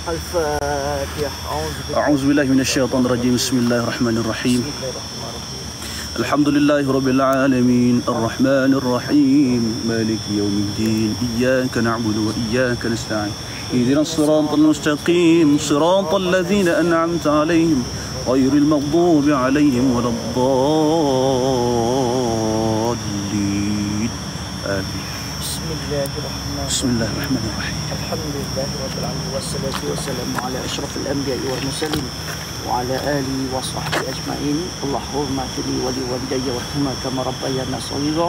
الفاتحة. أعوذ بالله من الشيطان الرجيم. بسم الله الرحمن الرحيم. الحمد لله رب العالمين الرحمن الرحيم مالك يوم الدين إياك نعبد وإياك نستعين اهدنا الصراط المستقيم صراط الذين أنعمت عليهم غير المغضوب عليهم ولا الضالين آمين. بسم الله الرحمن الرحيم. الحمد لله رب العالمين والصلاة والسلام على أشرف الأنبياء والمرسلين وعلى آله وصحبه أجمعين. اللهم اغفر لي ولوالدي وارحمهما كما ربيانا صغيرا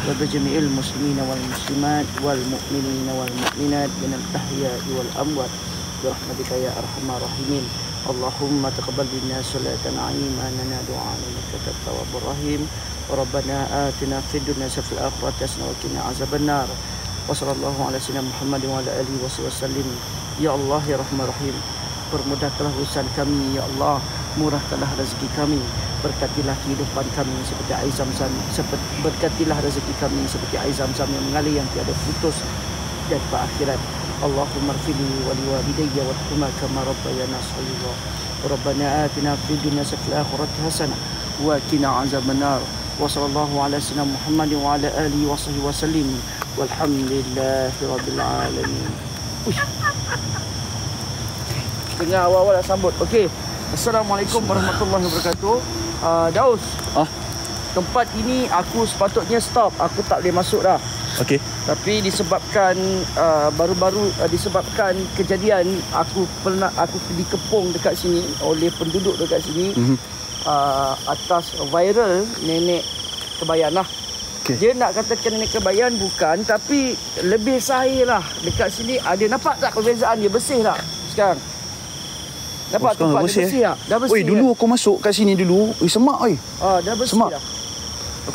وبجميع المسلمين والمسلمات والمؤمنين والمؤمنات من الأحياء والأموات برحمتك يا أرحم الراحمين. اللهم تقبل منا صلاتنا إيماننا دعاءنا إنك أنت التواب الرحيم. ربنا آتنا في الدنيا وفي الآخرة حسنة وقنا عذاب النار. وصلى الله على سيدنا محمد وعلى آله وسلم. Ya Allah ya Rahman Rahim, permudahkanlah urusan kami ya Allah, murahkanlah rezeki kami, berkatilah kehidupan kami seperti air zam-zam, berkatilah rezeki kami seperti air zam-zam yang mengalir yang tiada putus dan ke akhirat. Allahumma ighfirli wa liwalidayya warhamhuma kama rabbayana shaghira. Rabbana atina fid dunya hasanah wa qina azabannar. Wa sallallahu ala sayyidina Muhammad wa ala alihi wa sahbihi wasallim. Walhamdulillahi rabbil alamin. Tengah awal-awal dah sambut. Okey. Assalamualaikum warahmatullahi wabarakatuh. Daus. Tempat ini aku sepatutnya stop. Aku tak boleh masuk dah. Okey. Tapi disebabkan baru-baru disebabkan kejadian aku dikepung dekat sini oleh penduduk dekat sini atas viral nenek kebayan lah. Okay. Dia nak katakan nenek kebayan bukan, tapi lebih sahih lah. Dekat sini ada, nampak tak perbezaan dia? Bersih tak sekarang? Nampak tempat dia bersih tak? Dah bersih. Oi, dulu aku masuk kat sini dulu, semak oi. Dah bersih semak. dah.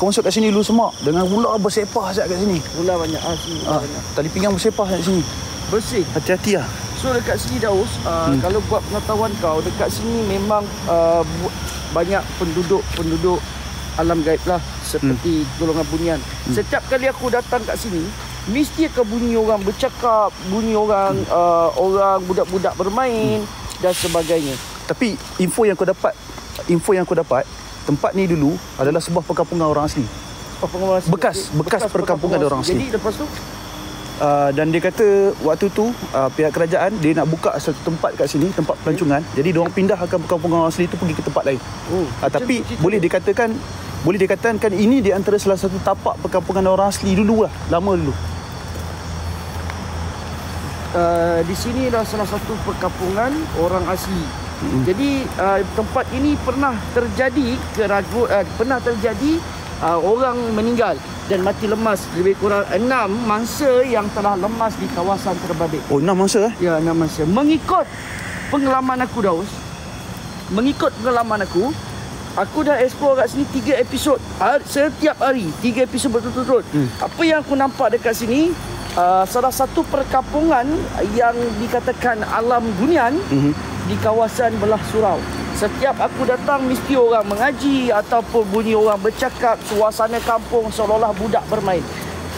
Aku masuk kat sini dulu semak dengan ular bersepah sat kat sini. Ular banyak. Sini banyak. Tali pinggang bersepah kat sini. Bersih. Hati-hati lah. So dekat sini Daus, kalau buat pengetahuan kau, dekat sini memang banyak penduduk alam gaib lah, seperti golongan bunian. Setiap kali aku datang kat sini, mesti akan bunyi orang bercakap, bunyi orang orang budak-budak bermain dan sebagainya. Tapi info yang aku dapat, tempat ni dulu adalah sebuah perkampungan orang asli. Bekas perkampungan orang asli. Jadi lepas tu dan dia kata waktu tu pihak kerajaan dia nak buka satu tempat kat sini, tempat pelancongan. Jadi diorang pindahkan perkampungan orang asli tu pergi ke tempat lain. Tapi boleh dikatakan ini di antara salah satu tapak perkampungan orang asli dulu lah, lama dulu. Di sini adalah salah satu perkampungan orang asli. Jadi tempat ini pernah terjadi orang meninggal dan mati lemas, lebih kurang 6 mangsa yang telah lemas di kawasan terbabit. Oh, 6 mangsa Ya, 6 mangsa. Mengikut pengalaman aku Daus, aku dah explore kat sini 3 episod setiap hari, 3 episod berturut-turut. Apa yang aku nampak dekat sini, salah satu perkampungan yang dikatakan alam bunian di kawasan belah surau. Setiap aku datang mesti orang mengaji ataupun bunyi orang bercakap, suasana kampung seolah-olah budak bermain.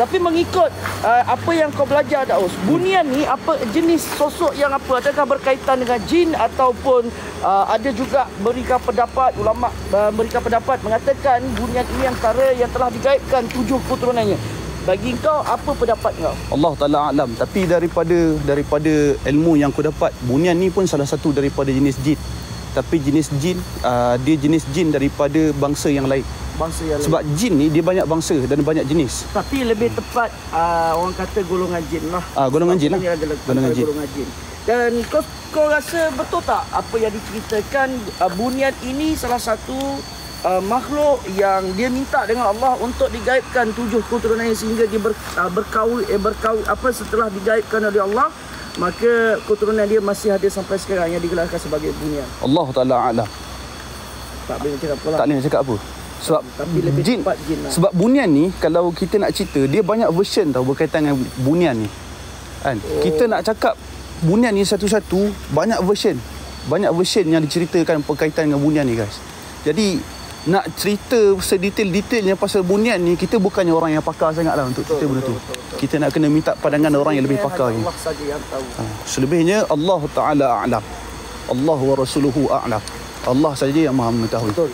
Tapi mengikut apa yang kau belajar Daus, bunian ni apa jenis sosok yang apa? Adakah berkaitan dengan jin ataupun ada juga berikan pendapat ulama berikan pendapat mengatakan bunian ini antara yang telah digaibkan 7 keturunannya. Bagi kau apa pendapat kau? Allah Ta'ala alam. Tapi daripada ilmu yang aku dapat, bunian ni pun salah satu daripada jenis jin. Tapi jenis jin dia jenis jin daripada bangsa yang lain. Sebab jin ni dia banyak bangsa dan banyak jenis. Tapi lebih tepat orang kata golongan jin lah. Golongan jin lah. Golongan jin. Dan kau rasa betul tak apa yang diceritakan bunian ini salah satu makhluk yang dia minta dengan Allah untuk digaibkan 7 keturunannya sehingga dia berkahwin setelah digaibkan oleh Allah, maka keturunan dia masih ada sampai sekarang yang digelarkan sebagai bunian. Allah Ta'ala alam. Tak boleh cakap apa lah. Tak boleh cakap apa. Sebab tapi lebih jin lah. Sebab bunian ni, kalau kita nak cerita, dia banyak version tau berkaitan dengan bunian ni kan. Kita nak cakap bunian ni satu-satu, banyak version yang diceritakan berkaitan dengan bunian ni guys. Jadi nak cerita sedetail-detailnya pasal bunian ni, kita bukannya orang yang pakar sangat lah untuk cerita benda tu. Kita nak kena minta pandangan orang yang lebih pakar lagi. Allah saja yang tahu. Selebihnya Allah Ta'ala a'lam. Allah wa rasuluhu a'lam. Allah saja yang maha mengetahui. Betul.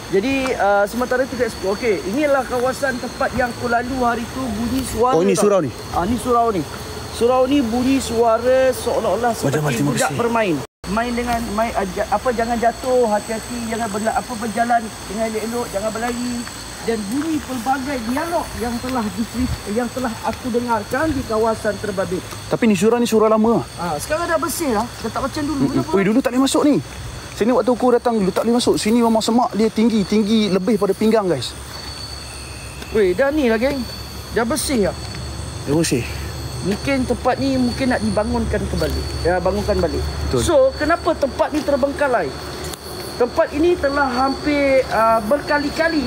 Jadi sementara kita explore. Okey, inilah kawasan tempat yang aku lalu hari tu, bunyi suara. Oh, ni surau ni? Ni surau ni. Surau ni bunyi suara seolah-olah seperti budak bermain. Main dengan jangan jatuh, hati-hati, jangan berjalan dengan elok-elok, jangan berlari, dan bunyi pelbagai dialog yang telah aku dengarkan di kawasan terbabit. Tapi ni surau lama. Sekarang dah bersih lah. Dah tak macam dulu. Dulu tak boleh masuk ni. Sini waktu aku datang dulu tak boleh masuk. Sini memang semak dia tinggi lebih pada pinggang, guys. Weh, dah ni lah geng. Dah bersih lah. Dah bersih. Mungkin tempat ni nak dibangunkan kembali. Bangunkan balik. Betul. So, kenapa tempat ni terbengkalai? Tempat ini telah hampir berkali-kali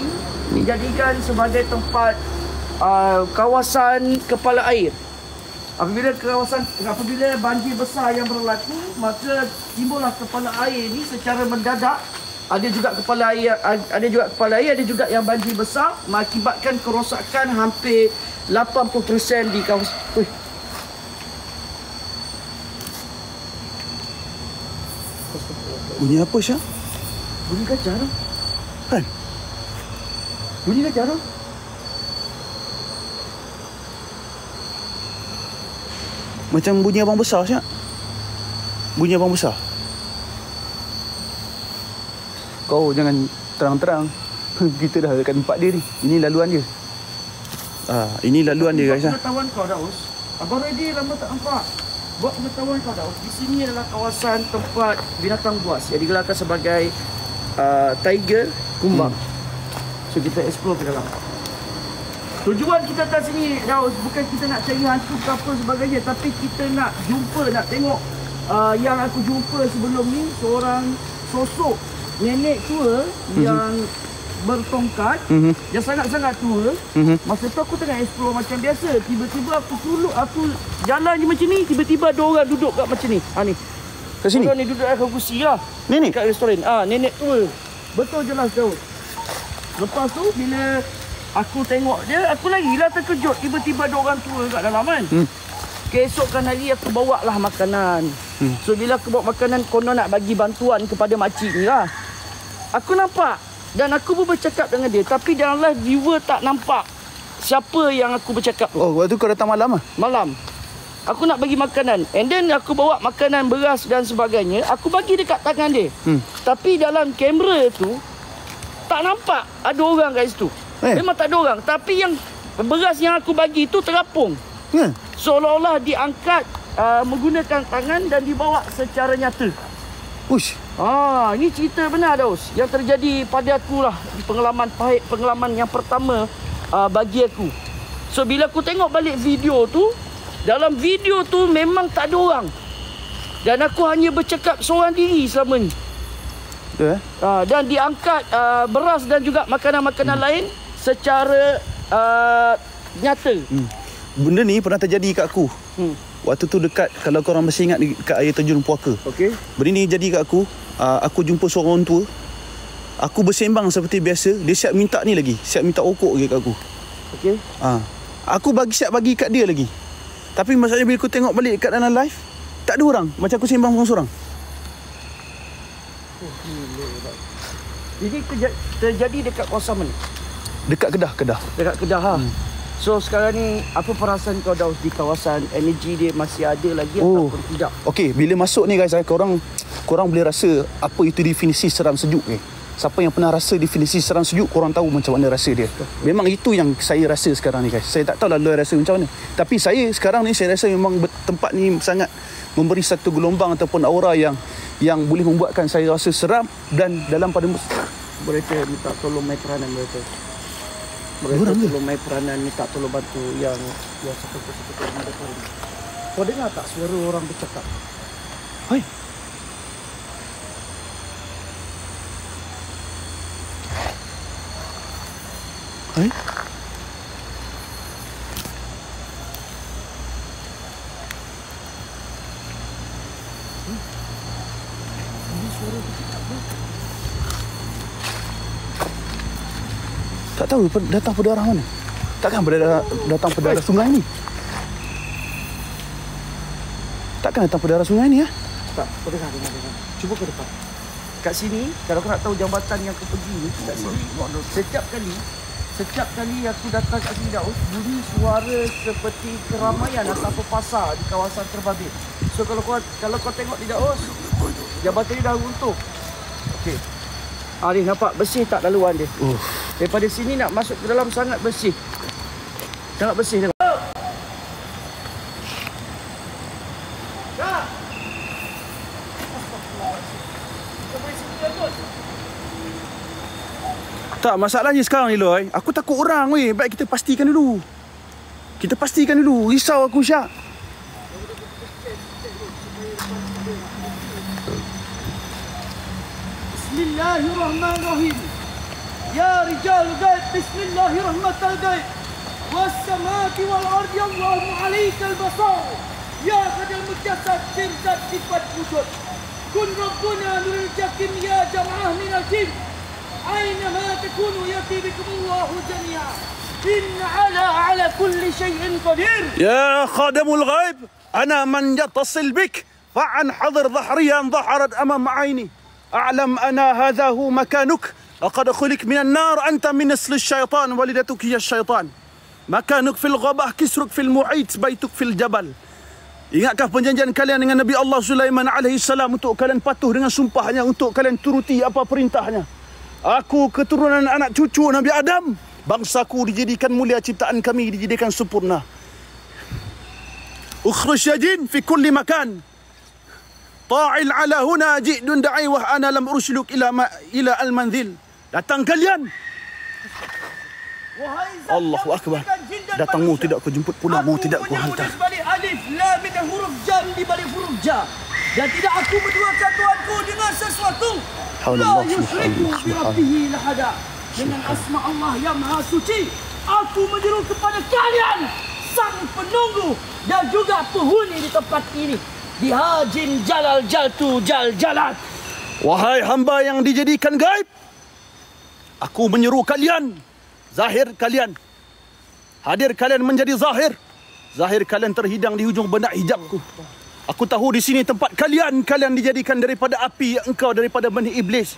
dijadikan sebagai tempat kawasan kepala air. Apabila banjir besar yang berlaku, maka timbullah kepala air ni secara mendadak. Ada juga kepala air, ada juga yang banjir besar mengakibatkan kerosakan hampir 80% di kawasan. Bunyi apa, Syah? Bunyi gajah tu. Kan? Bunyi gajah tu. Macam bunyi abang besar, Syah. Bunyi abang besar. Kau jangan terang-terang. Kita dah dekat tempat dia ni. Ini laluan dia. Ini laluan dia, guys. Pengetahuan kau, Daus. Abang ready lama tak nampak. Buat pengetahuan kau, Daus. Di sini adalah kawasan tempat binatang buas yang digelarkan sebagai tiger kumbang. So kita explore ke dalam. Tujuan kita datang sini, Daus, bukan kita nak cari hantu ke apa sebagainya, tapi kita nak tengok yang aku jumpa sebelum ni, seorang sosok nenek tua yang bertongkat, yang sangat-sangat tua. Masa tu aku tengah explore macam biasa, tiba-tiba aku jalan je macam ni, tiba-tiba ada orang duduk kat macam ni. Ni. Kat sini? Orang ni duduk kat kursi lah. Nenek? Kat restoran. Nenek tua. Betul jelas, Daud. Lepas tu bila aku tengok dia, aku lagilah terkejut. Tiba-tiba ada orang tua kat dalam kan. Keesokan hari aku bawa lah makanan. So bila aku bawa makanan, konon nak bagi bantuan kepada makcik ni lah. Aku nampak dan aku pun bercakap dengan dia, tapi dalam live viewer tak nampak siapa yang aku bercakap tu. Oh, waktu kau datang malam lah? Malam. Aku nak bagi makanan. And then aku bawa makanan, beras dan sebagainya. Aku bagi dekat tangan dia. Tapi dalam kamera tu tak nampak ada orang kat situ. Memang tak ada orang. Tapi yang beras yang aku bagi tu terapung. Seolah-olah diangkat menggunakan tangan dan dibawa secara nyata. Ush. Ini cerita benar, Daus, yang terjadi pada aku lah. Pengalaman pahit, pengalaman yang pertama bagi aku. So bila aku tengok balik video tu, dalam video tu memang tak ada orang. Dan aku hanya bercakap seorang diri selama ni. Betul, Dan diangkat beras dan juga makanan-makanan lain secara nyata. Benda ni pernah terjadi kat aku. Waktu tu dekat, kalau korang masih ingat, dekat air terjun Puaka. Okey. Benda ni jadi kat aku. Aku jumpa seorang orang tua. Aku bersembang seperti biasa. Dia siap minta ni lagi. Siap minta okok lagi kat aku. Okey. Aku siap bagi kat dia lagi. Tapi masalahnya bila aku tengok balik kat dalam live, tak ada orang. Macam aku sembang seorang-seorang. Ini terjadi dekat kawasan mana? Dekat Kedah. Dekat Kedah. So sekarang ni apa perasaan kau, Daus, di kawasan? Energi dia masih ada lagi ataupun tidak? Okey, bila masuk ni, guys, korang boleh rasa apa itu definisi seram sejuk. Siapa yang pernah rasa definisi seram sejuk, korang tahu macam mana rasa dia. Memang itu yang saya rasa sekarang ni, guys. Saya tak tahu lah luar rasa macam mana. Tapi saya sekarang ni, saya rasa memang tempat ni sangat memberi satu gelombang ataupun aura yang boleh membuatkan saya rasa seram. Dan dalam pada mereka minta tolong mai peranan mereka tolong mai peranan, minta tolong bantu yang seperti mereka. Kau dengar tak suara orang bercakap? Hai. Hai. Ini suara bercakap. Tak tahu datang pada arah mana. Takkan datang pada arah sungai ni? Takkan datang pada arah sungai ni ya? Tak, kau dengar. Cuba ke depan. Kat sini, kalau kau nak tahu jambatan yang kau pergi ni, kat sini, setiap kali aku datang kat sini Daus, bunyi suara seperti keramaian atau pasar di kawasan terbabit. So kalau kau tengok di Daus, jambatan ni dah runtuh. Okey. Ni nampak bersih tak laluan dia? Daripada sini nak masuk ke dalam sangat bersih. Sangat bersih tengok. Tak, masalahnya sekarang ni Loy, aku takut orang weh. Baik kita pastikan dulu. Risau aku Syak. Bismillahirrahmanirrahim. Ya rijal gaib, bismillahirrahmanirrahim. Was-samawati wal ardi Allahu 'alaikal basar. Ya qadal mujassad sifat sifat wujud. Kun rabbuna nuril jakim ya jam'ah minal jin. أينما تكونوا يأتي بكم الله جميعا إن على كل شيء قدير. يا خادم الغيب أنا من يتصل بك فعن حضر ظهريا ظهرت أمام عيني أعلم أنا هذا هو مكانك لقد خلق من النار أنت من نسل الشيطان ولدتك هي الشيطان مكانك في الغابة كسرك في المحيط بيتك في الجبل. Ingatkah perjanjian kalian dengan Nabi Allah Sulaiman alaihi salam untuk kalian patuh dengan sumpahnya, untuk kalian turuti apa perintahnya. Aku keturunan anak cucu Nabi Adam. Bangsaku dijadikan mulia, ciptaan kami dijadikan sempurna. Ukhruj ya jin fi kulli makan. Ta'il ala huna ji'dun da'i wa ana lam ursiluk ila al-manzil. Datang kalian. Allahu akbar. Datangmu tidak ku jemput, pulangmu tidak ku hantar. Alif lam min huruf jam di balik huruf ja. Dan tidak aku berduakan Tuhanku dengan sesuatu. La yusyriku bi rabbih lahada. Dengan asma Allah yang maha suci, aku menyeru kepada kalian, sang penunggu dan juga penghuni di tempat ini, di Hajin Jalal Jaltu Jal Jalat. Wahai hamba yang dijadikan gaib, aku menyeru kalian, zahir kalian, hadir kalian menjadi zahir. Zahir kalian terhidang di hujung benak hijabku. Aku tahu di sini tempat kalian. Kalian dijadikan daripada api, engkau daripada Bani Iblis.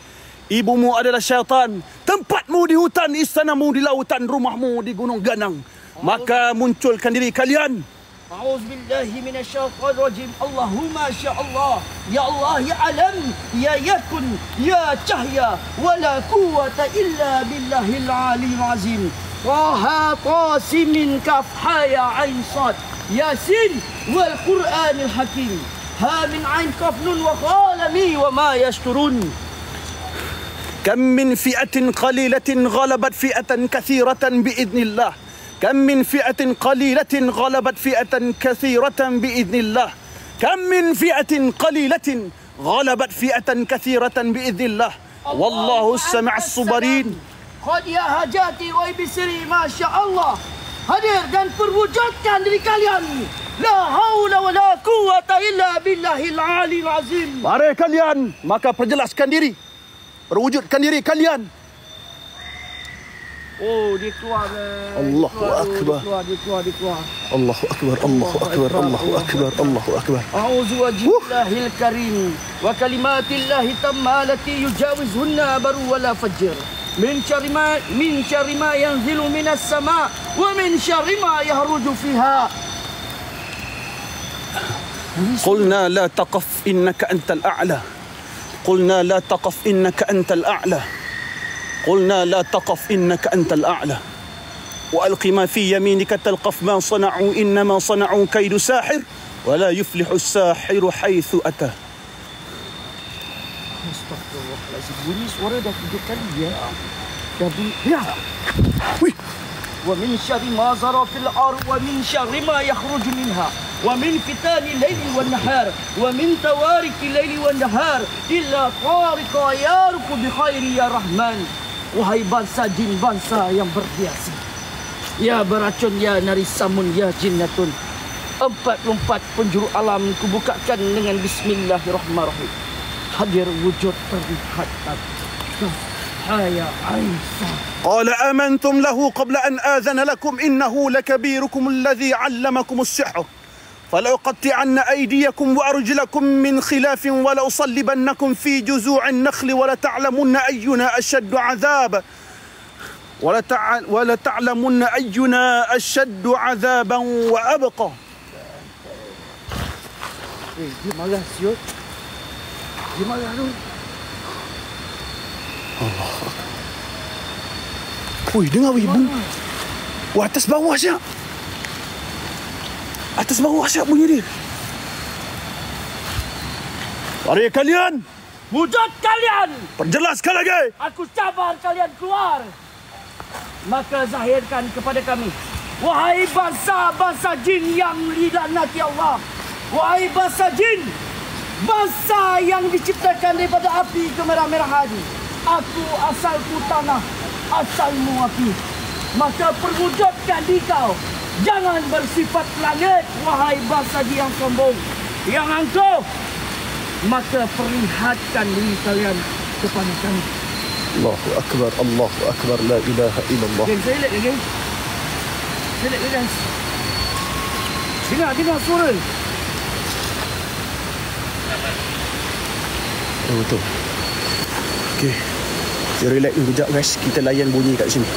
Ibumu adalah syaitan. Tempatmu di hutan, istanamu di lautan, rumahmu di gunung ganang. Maka munculkan diri kalian. A'udzubillahi minasyaitonir rajim. Allahumma sya'allah. Ya Allah, ya alam, ya yakun, ya cahya, wala quwwata illa billahil aliyil azim. Taha Tasimin Kaf Haya Ain Sad Yasin wal Qur'anil Hakim. Ha min ain kaf nun wa qalami wa ma yasturun. Kam min fi'atin qalilatin ghalabat fi'atan kathiratan bi'idnillah. Kam min fi'atin qalilatin ghalabat fi'atan kathiratan bi'idnillah. Kam min fi'atin qalilatin ghalabat fi'atan kathiratan bi'idnillah. Wallahu as-sami'us subarin. Qad ya hajati wa bisri masya Allah. Hadir dan perwujudkan diri kalian. La haula wa la quwwata illa billahil aliyil azim. Mari kalian, maka perjelaskan diri. Perwujudkan diri kalian. Oh, dia keluar. Allahu akbar. Dia keluar. Allahu akbar, Allahu akbar, Allahu akbar, Allahu akbar. A'udzu wajhillahil karim wa kalimatillahi tammalati yujawizhunna baru wala fajr. من شر ما ينزل من السماء ومن شر ما يخرج فيها. قلنا لا تقف إنك أنت الأعلى. قلنا لا تقف إنك أنت الأعلى. قلنا لا تقف إنك أنت الأعلى. وألق ما في يمينك تلقف ما صنعوا إنما صنعوا كيد ساحر ولا يفلح الساحر حيث أتى. Astagfirullahaladzim. Bunyi suara dah 3 kali ya. Dah bunyi. Ya. Wih. Wa min syarri ma zara fil ard wa min syarri ma yakhruju minha wa min fitani al-laili wan nahar wa min tawariki al-laili wan nahar illa tariqa yarku bi khairi ya rahman. Wahai bangsa jin, bangsa yang berbiasa, ya beracun, ya narisamun, ya jinnatun, 44 penjuru alam kubukakan dengan bismillahirrahmanirrahim. Hadir wujud terlihat. Wahai Aisyah. قال آمنتم له قبل أن آذن لكم إنه لكبيركم الذي علمكم السحر فلأقطعن أيديكم وأرجلكم من خلاف ولأصلبنكم في جذوع النخل ولتعلمن أينا أشد عذابا ولتعلمن أينا أشد عذابا وأبقى. Dia marah siut. Dia marah tu. Allah. Woi, dengar weh bunyi. Wah, atas bawah siap. Atas bawah siap bunyi dia. Mari kalian. Wujud kalian. Perjelaskan lagi. Aku sabar kalian keluar. Maka zahirkan kepada kami. Wahai bangsa-bangsa jin yang dilaknati Allah. Wahai bangsa jin. Bangsa yang diciptakan daripada api kemerah-merahan. Aku asalku tanah. Asalmu api. Maka perwujudkan di kau. Jangan bersifat langit. Wahai bangsa jin yang sombong. Yang angkuh. Maka perlihatkan diri kalian kepada kami. Allahu Akbar, Allahu Akbar, la ilaha illallah. Geng, saya lihat geng. Saya lihat guys. Dengar suara. Oh, betul. Okey. Kita relax dulu kejap guys. Kita layan bunyi kat sini.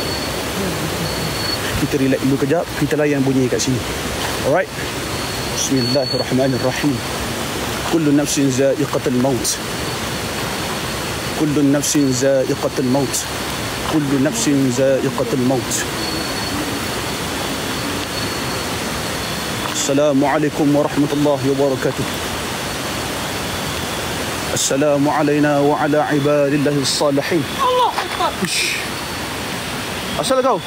Kita relax dulu kejap. Kita layan bunyi kat sini. Alright. Bismillahirrahmanirrahim. Kullu nafsin za'iqatul maut. كل نفس ذائقة الموت كل نفس ذائقة الموت السلام عليكم ورحمة الله وبركاته السلام علينا وعلى عباد الله الصالحين الله أكبر أسأل kau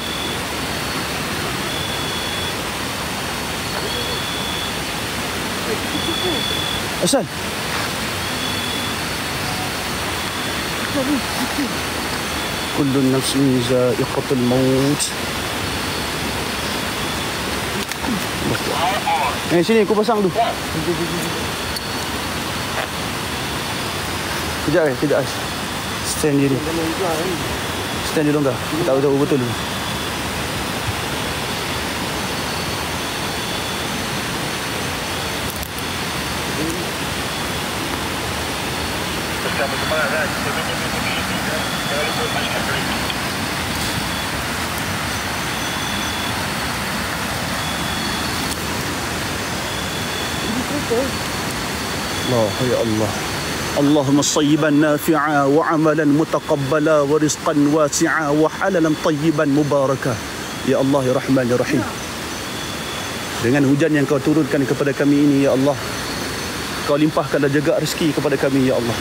أسأل كل نفس ذائقة الموت. Sini aku pasang dulu. Kejap. Stand diri. Stand dulu enggak? Kita tahu betul dulu. الله يا الله اللهم صيبا نافعا وعملا متقبلا ورزقا واسعا وحللا طيبا مباركا يا الله يا رحمن يا رحيم. Dengan hujan yang kau turunkan kepada kami ini ya Allah, kau limpahkanlah jaga rezeki kepada kami ya Allah.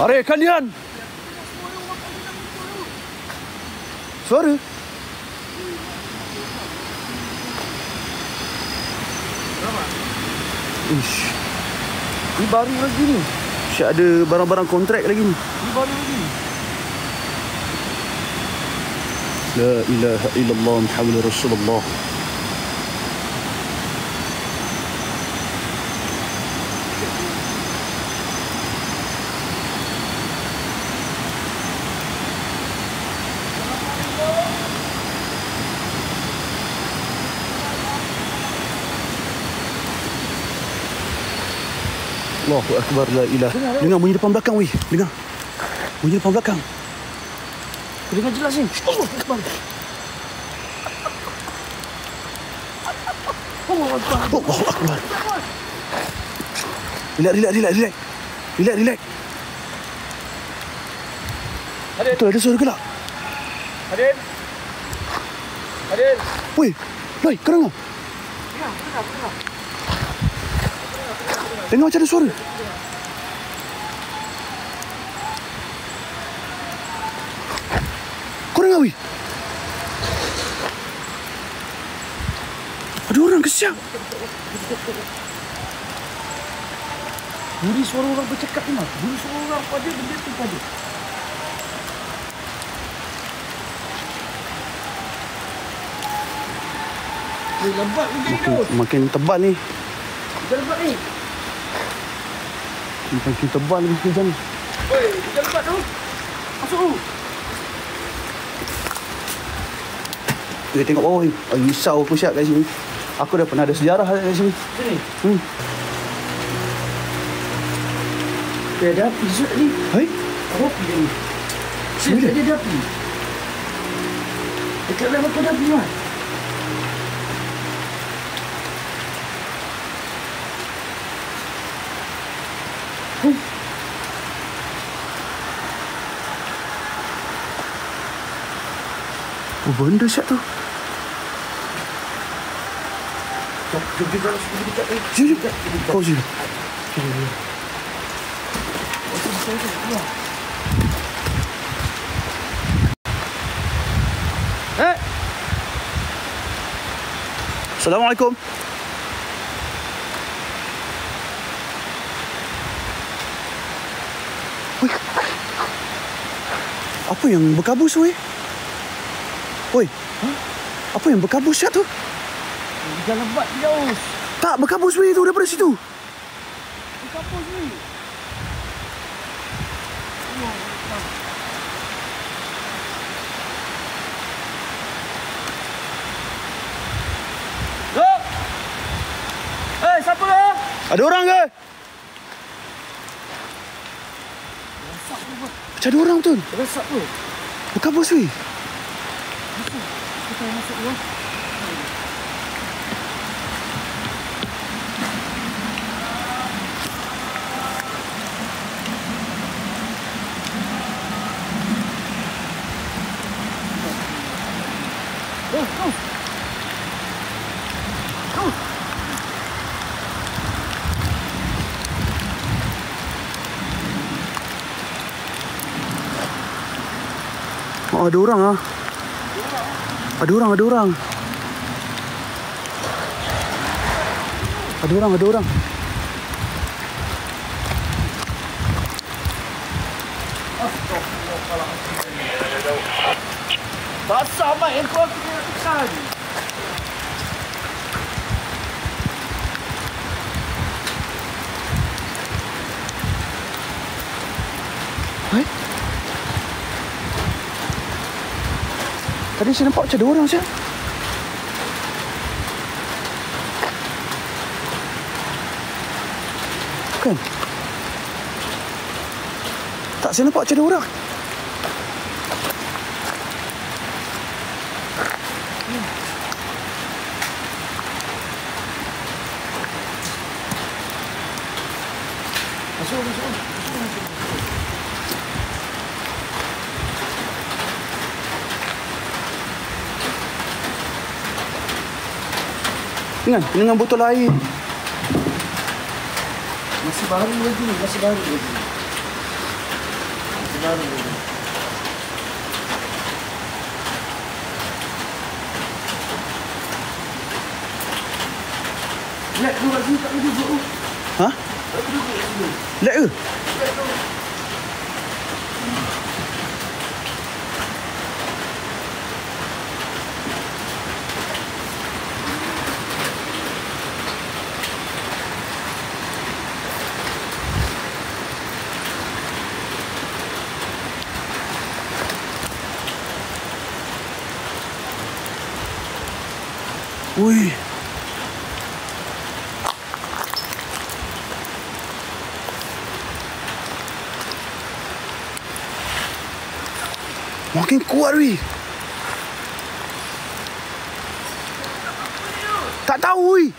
Mari kalian. Suara. Ish. Ini baru lagi ni. Syak ada barang-barang kontrak lagi ni. Ini baru lagi. La ilaha illallah Muhammadur Rasulullah. Allahu Akbar, la ilaha. Dengar bunyi depan belakang weh. Dengar. Bunyi depan belakang. Dengar jelas ni. Allahu Akbar. Allahu Akbar. Allahu Akbar. Relax. Betul ada suara gelak. Hadir. Weh, Lai, kau dengar? Dengar. Dengar macam ada suara. Kau dengar weh? Ada orang ke siap? Bunyi suara orang bercakap ni mah. Bunyi suara orang pada benda tu pada. Lambat bunyi tu. Makin tebal ni. Hujan lebat ni. Makin tebal ni hujan ni. Woi, hujan lebat tu. Masuk tu. Tengok bawah ni. Risau aku siap kat sini. Aku dah pernah ada sejarah kat sini. Sini. Ada api Zul ni. Hai? Apa api dia ni? Sini ada api. Dekat dalam aku ada api kan? Oh, benda siap tu. Jom kita dekat ni. Jom. Kau sini. Assalamualaikum. Woi. Apa yang berkabus weh? Woi. Apa yang berkabus siap tu? Hujan lebat jauh. Tak, berkabus weh tu daripada situ. Berkabus ni. Siapa lah? Ada orang ke? Macam ada orang betul. Resap tu. Berkabus weh. Kita masuk dulu. Oh, ada orang ah. Ada orang. Ada orang. Basah baik aku nak tekan. Hai? Tadi saya nampak macam ada orang siap. Bukan? Tak, saya nampak macam ada orang. Masuk. Dengan botol air. Masih baru lagi. Lek tu kat sini tak boleh duduk. Ha? Tak boleh duduk kat sini. Lek ke? Wih. Makin kuat weh. Tak tahu weh.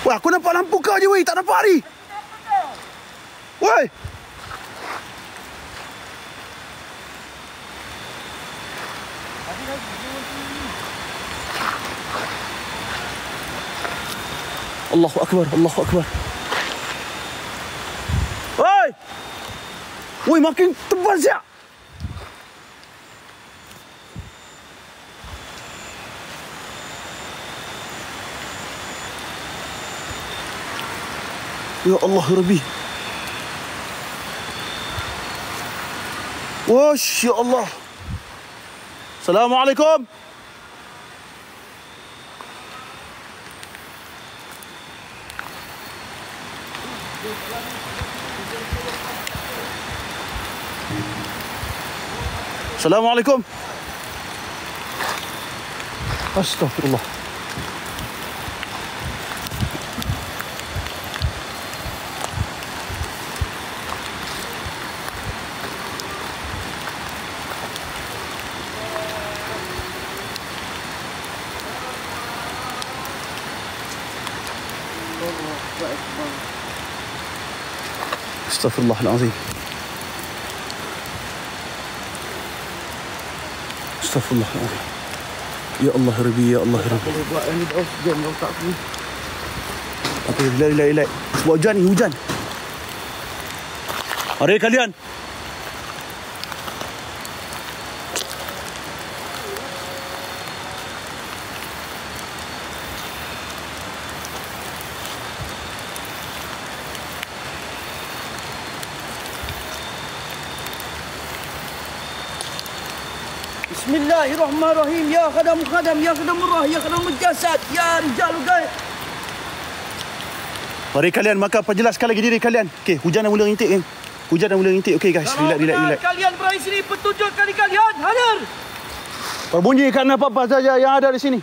Wah, aku nampak lampu kau je weh, tak nampak ni. Woi. Allahu Akbar, Allahu Akbar. Woi. Woi, makin tebal siap. Ya Allah ya Rabbi. Wash, ya Allah. Assalamualaikum. Assalamualaikum. Astagfirullah. Astaghfirullahalazim. Astaghfirullahalazim. Ya Allah Rabbi, ya Allah Rabbi. Buat ni oksigen otak aku. Apa relax. Sebab hujan ni, hujan. Mari kalian. Bismillahirrahmanirrahim. Ya khadam, ya khadamurrah, ya khadamul jasad, ya rijalul gaib. Mari kalian, maka perjelaskan lagi diri kalian. Okey, hujan dah mula rintik kan? Hujan dah mula rintik. Okey guys, relax. Kalian berada di sini, petunjuk kalian hadir. Perbunyikan apa-apa saja yang ada di sini.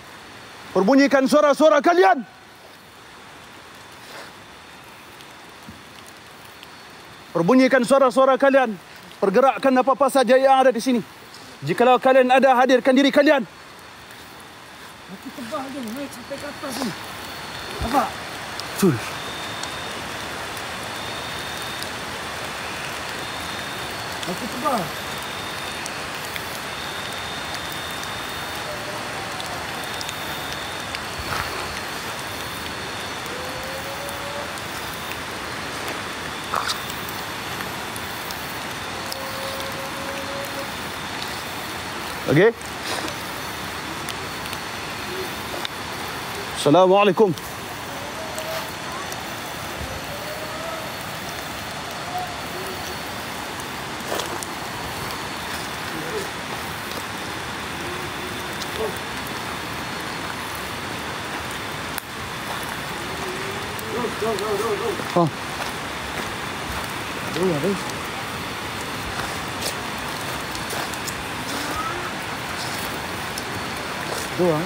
Perbunyikan suara-suara kalian. Perbunyikan suara-suara kalian. Pergerakkan apa-apa saja yang ada di sini. Jikalau kalian ada, hadirkan diri kalian. Aku tebah je, naik sampai ke atas ni. Nampak? Betul. Aku tebah. Okey. Assalamualaikum. Ha. Dua.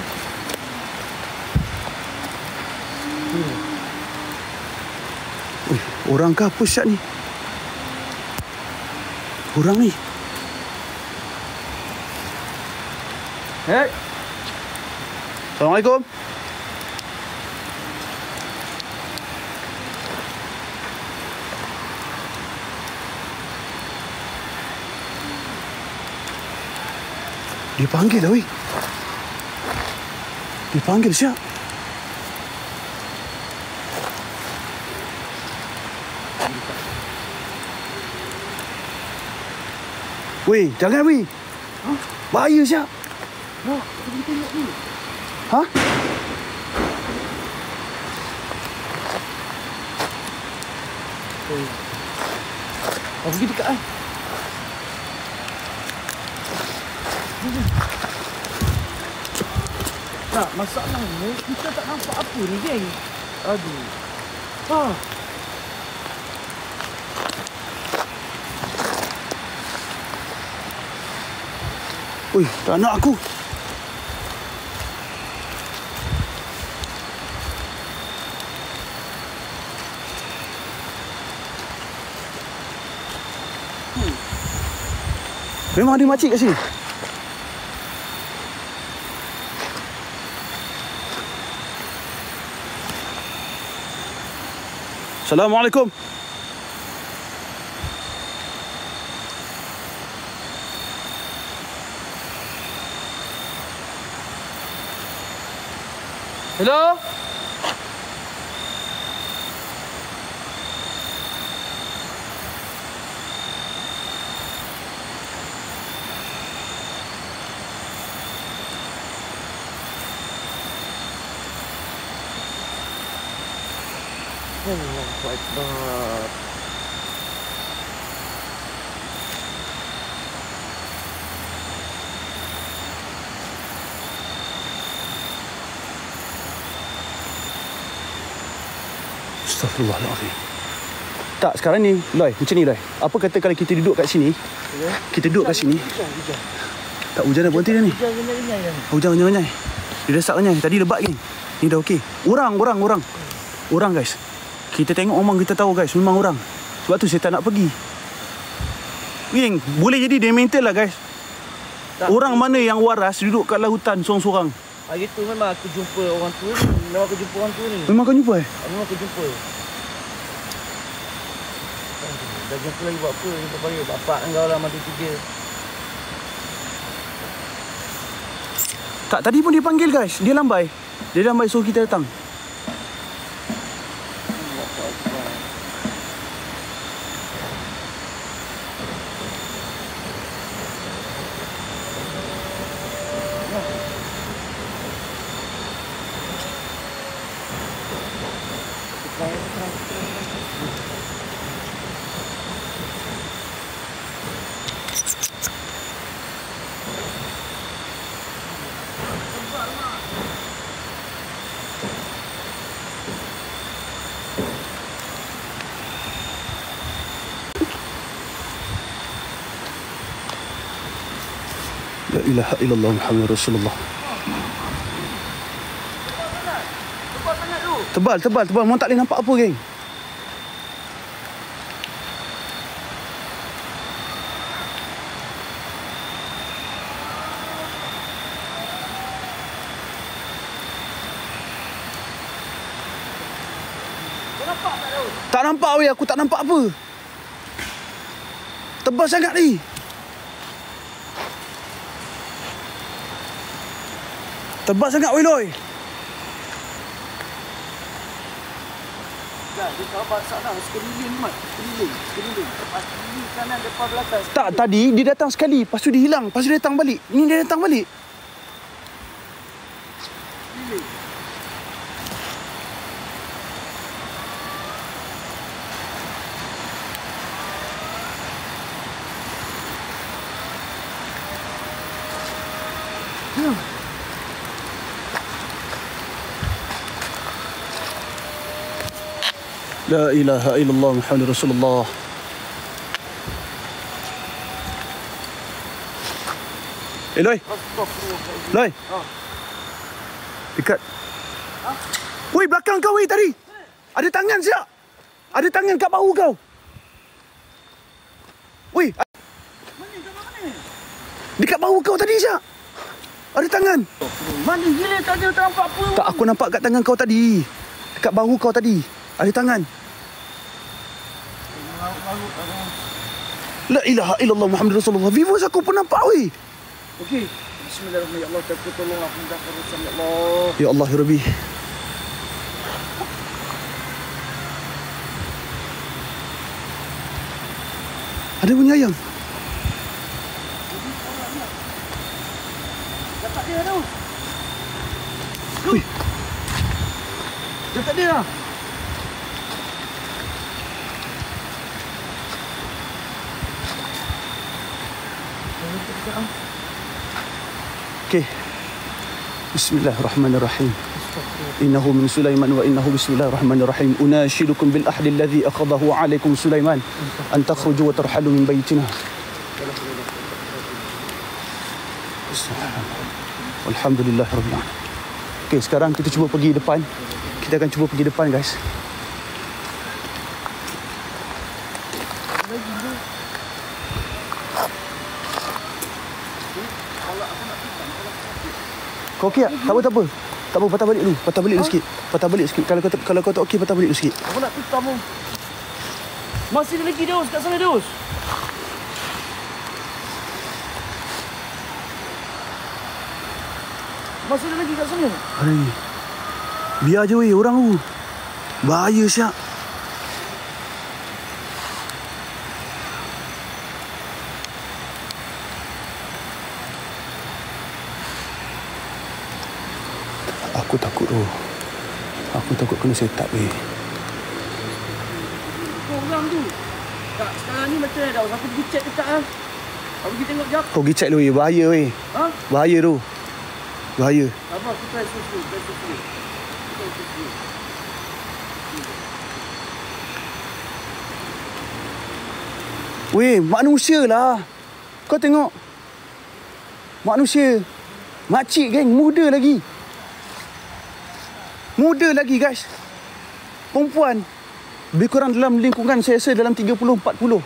Orang ke apa Syed ni? Orang ni. Hey. Assalamualaikum. Dia panggil lah, weh. Dipanggil siap. Weh, jangan weh. Ha? Bahaya siap. Ha, kita tengok ni. Ha? Oh, pergi dekat kan? Tak, masalahnya kita tak nampak apa ni, geng. Aduh. Ha. Ui, tak nak aku. Memang ada makcik kat sini. Assalamualaikum. Hello? Allahu Akbar. Astaghfirullahaladzim. Tak, sekarang ni, Loy, macam ni, Loy. Apa kata kalau kita duduk kat sini? Kita duduk kat sini. Hujan. Tak, hujan dah berhenti dah ni. Hujan renyai-renyai dah ni. Hujan renyai-renyai. Dia dah start renyai. Tadi lebat geng. Ni dah okey. Orang. Orang, guys. Kita tengok orang, kita tahu, guys. Memang orang. Sebab tu saya tak nak pergi. Geng, boleh jadi dia mental lah, guys. Tak, orang mana yang waras duduk kat lautan sorang-sorang? Hari tu memang aku jumpa orang tua ni. Memang aku jumpa orang tua ni. Memang kau jumpa Memang aku jumpa. Dah jumpa lagi buat apa? Jumpa balik. Bapak engkau lah mati 3. Tak, tadi pun dia panggil, guys. Dia lambai suruh kita datang. La ilaha illallah Muhammad Rasulullah. Tebal. Memang tak boleh nampak apa, geng. Tak nampak, weh. Aku tak nampak apa. Tebal sangat ni. Tebal sangat, weh, Loy. Dia kabar sana sekeliling mat. Sekeliling. Lepas kiri kanan depan belakang. Tak, tadi dia datang sekali. Lepas tu dia hilang. Lepas tu dia datang balik. Ni dia datang balik. Sekeliling. La ilaha illallah Muhammad Rasulullah. Loy. Loy. Dekat. Woi, belakang kau, weh, tadi. Ada tangan siap. Ada tangan kat bahu kau. Woi. Mana? Dekat bahu kau tadi siap. Ada tangan. Mana gila tak ada nampak apa? Tak, aku nampak kat tangan kau tadi. Dekat bahu kau tadi. Ada tangan. La ilaha illallah Muhammad Rasulullah. Viewers aku pun nampak, weh. Okey. Bismillahirrahmanirrahim. Ya Allah, tolong aku minta urusan, ya Allah. Ya Allah, ya Rabbi. Ada bunyi ayam. Dapat dia tu. Wih. Dapat dia. Okey. Bismillahirrahmanirrahim. Innahu min Sulaiman wa innahu bismillahirrahmanirrahim. Unashidukum bil ahdi alladhi akhadahu alaikum Sulaiman an takhruju wa tarhalu min baytina. Alhamdulillahirabbil alamin. Okey, sekarang kita cuba pergi depan. Kita akan cuba pergi depan, guys. Kau okey tak? Tak apa. Tak apa, patah balik dulu. Patah balik dulu sikit. Patah balik sikit. Kalau kau tak okey, patah balik dulu sikit. Aku nak tutup kamu. Masih ada lagi Dos kat sana, Dos. Masih ada lagi kat sana. Ada ni. Biar je, weh, orang tu. Bahaya siap. Aku takut tu. Aku takut kena set up, weh. orang tu. Tak, sekarang ni macam mana dah? Aku pergi check dekat lah. Aku pergi tengok jap. Kau pergi check dulu, bahaya weh. Ha? Bahaya tu. Bahaya. Sabar, aku try susu. Weh, manusia lah. Kau tengok. Manusia. Makcik geng, muda lagi. Muda lagi guys. Perempuan. Lebih kurang dalam lingkungan saya rasa dalam 30-40.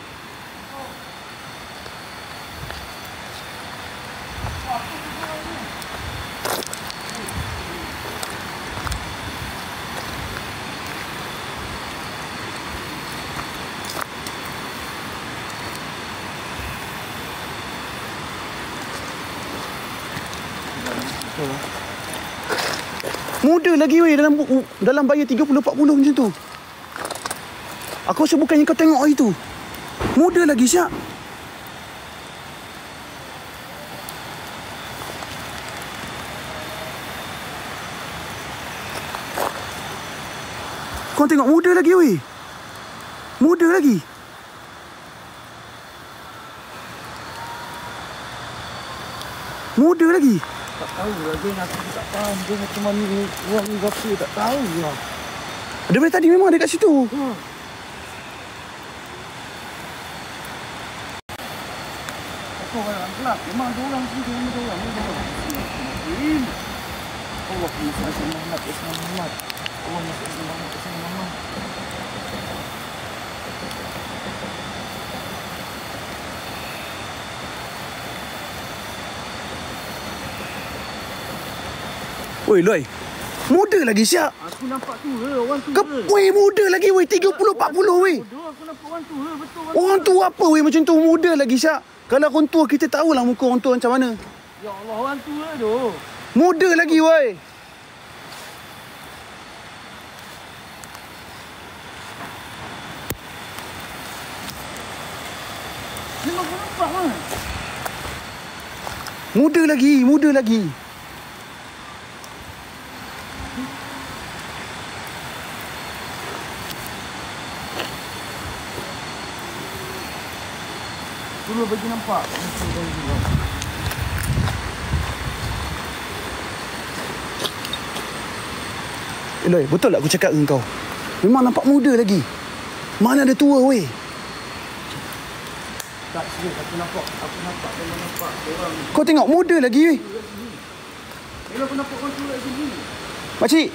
Muda lagi weh dalam bayar 30-40 macam tu. Aku rasa bukannya kau tengok hari tu. Muda lagi Syak. Kau tengok muda lagi weh. Muda lagi. Muda lagi. Tak tahu lah, dia aku tak faham. Dia macam mana ni, orang ni rasa tak tahu lah. Daripada tadi memang ada kat situ. Kau orang gelap. Memang ada orang sini, memang ada orang. Allah Muhammad, Muhammad. Allah Muhammad. Oi, Loi. Muda lagi Syak. Aku nampak tu orang tu. Weh, muda lagi weh. 30-40 weh. Aku nampak orang tu betul. Orang tua apa weh macam tu, muda lagi Syak. Kalau orang tua kita tahulah muka orang tua macam mana. Ya Allah, orang tua tu. Muda lagi weh. Memang aku nampak lah. Muda lagi. Dulu bagi nampak. Eloi, betul tak aku cakap dengan kau? Memang nampak muda lagi. Mana ada tua weh. Tak, serius aku nampak. Memang nampak orang. Kau tengok muda lagi weh. Memang aku nampak orang tua kat sini. Makcik.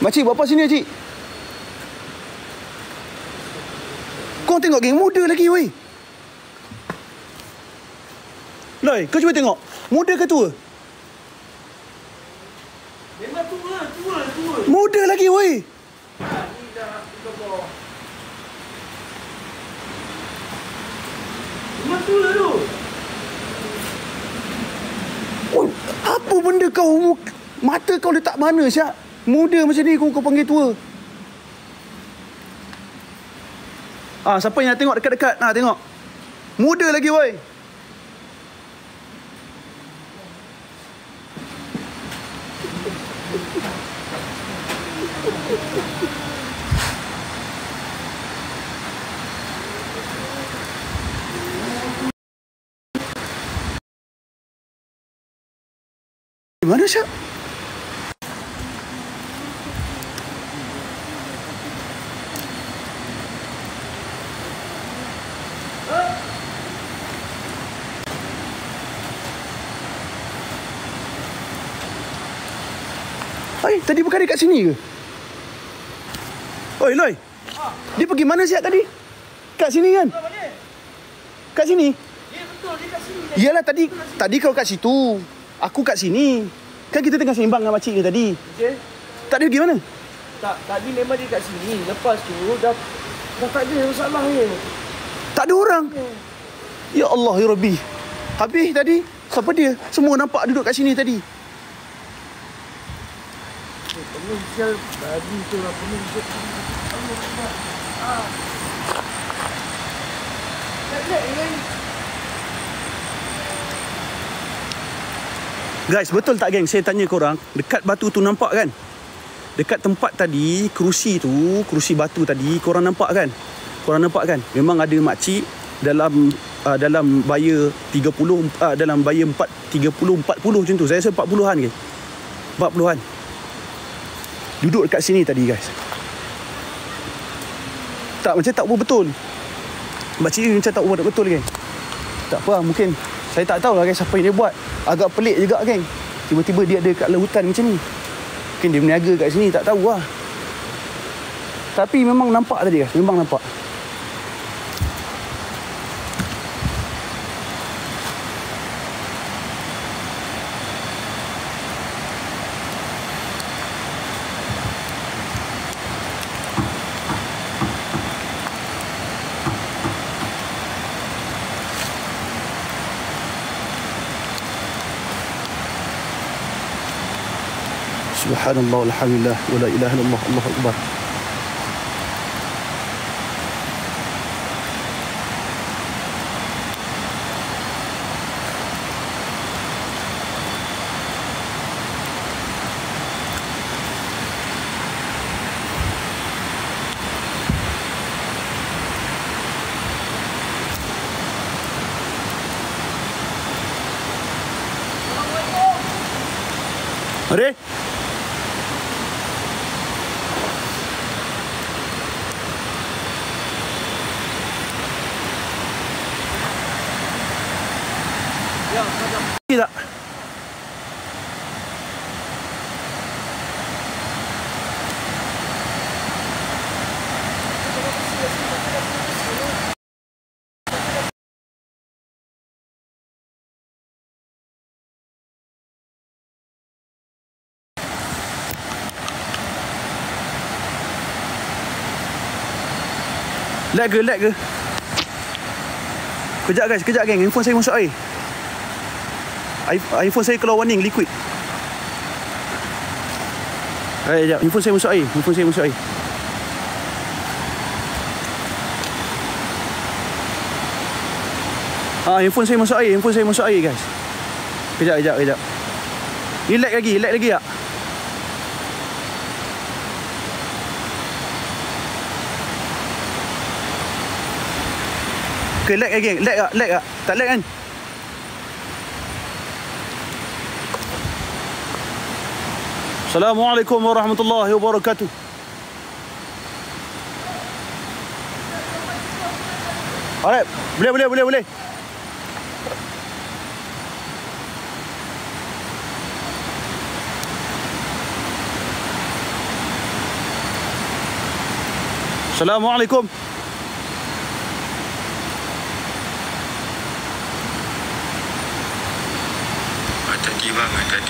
Makcik buat apa sini makcik? Kau tengok geng, muda lagi weh. Loi, kau cuba tengok. Muda ke tua? Memang tua. Muda lagi weh. Ni dah aku bawa. Memang tua tu. Oh, apa benda kau? Mata kau letak mana Syak? Muda macam ni kau panggil tua. Siapa yang nak tengok dekat-dekat? Tengok. Muda lagi woi. Mana Syak? Tadi bukan dekat sini ke? Oi, Loi. Dia pergi mana Syak tadi? Kat sini kan? Kat sini? Ya betul, dia kat sini. Iyalah tadi kau kat situ. Aku kat sini. Kan kita tengah sembang dengan makcik ni tadi. Okey. Tak ada pergi mana? Tak, tadi memang dia kat sini. Lepas tu dah tak ada masalah ni. Tak ada orang. Ya Allah ya Rabbi. Habis tadi siapa dia? Semua nampak duduk kat sini tadi. Pengusial babi tu lah, pengusial. Guys, betul tak geng? Saya tanya korang, dekat batu tu nampak kan? Dekat tempat tadi, kerusi batu tadi, korang nampak kan? Memang ada makcik dalam baya 30, dalam baya 30-40 macam tu. Saya rasa 40-an ke? 40-an. Duduk dekat sini tadi, guys. Tak, macam tak betul. Makcik ni macam tak betul, geng. Tak apa, mungkin saya tak tahu lah, guys, apa yang dia buat. Agak pelik juga, geng. Tiba-tiba dia ada kat lautan macam ni. Mungkin dia berniaga kat sini, tak tahu lah. Tapi memang nampak tadi, guys. Memang nampak. Subhanallah, alhamdulillah, wa la ilaha illallah, Allahu akbar. Mari. Tidak. Lag ke? Kejap geng, handphone saya masuk air. iPhone saya keluar warning liquid. Sekejap, handphone saya masuk air. Handphone saya masuk air, guys. Kejap. Ni lag lagi tak? Okay, lag lagi. Lag tak? Tak lag kan? Assalamualaikum warahmatullahi wabarakatuh. Alright, boleh. Assalamualaikum.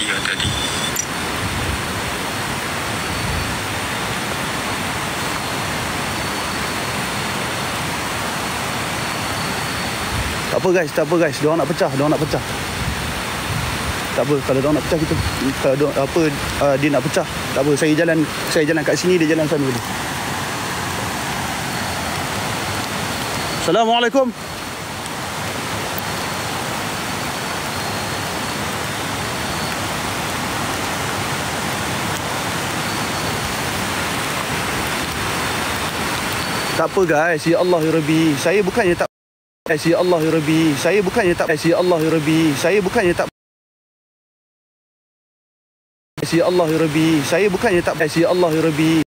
Tadi. Tak apa guys. Diorang nak pecah. Tak apa, kalau diorang nak pecah kita. Kalau dia nak pecah. Tak apa, saya jalan kat sini, dia jalan sana dulu. Assalamualaikum. Tak apa guys, ya Allah ya Rabbi. Saya bukannya tak ya Allah ya Rabbi. Saya bukannya tak ya Allah ya Rabbi. Saya bukannya tak ya Allah ya Rabbi. Saya bukannya tak ya Allah ya Rabbi.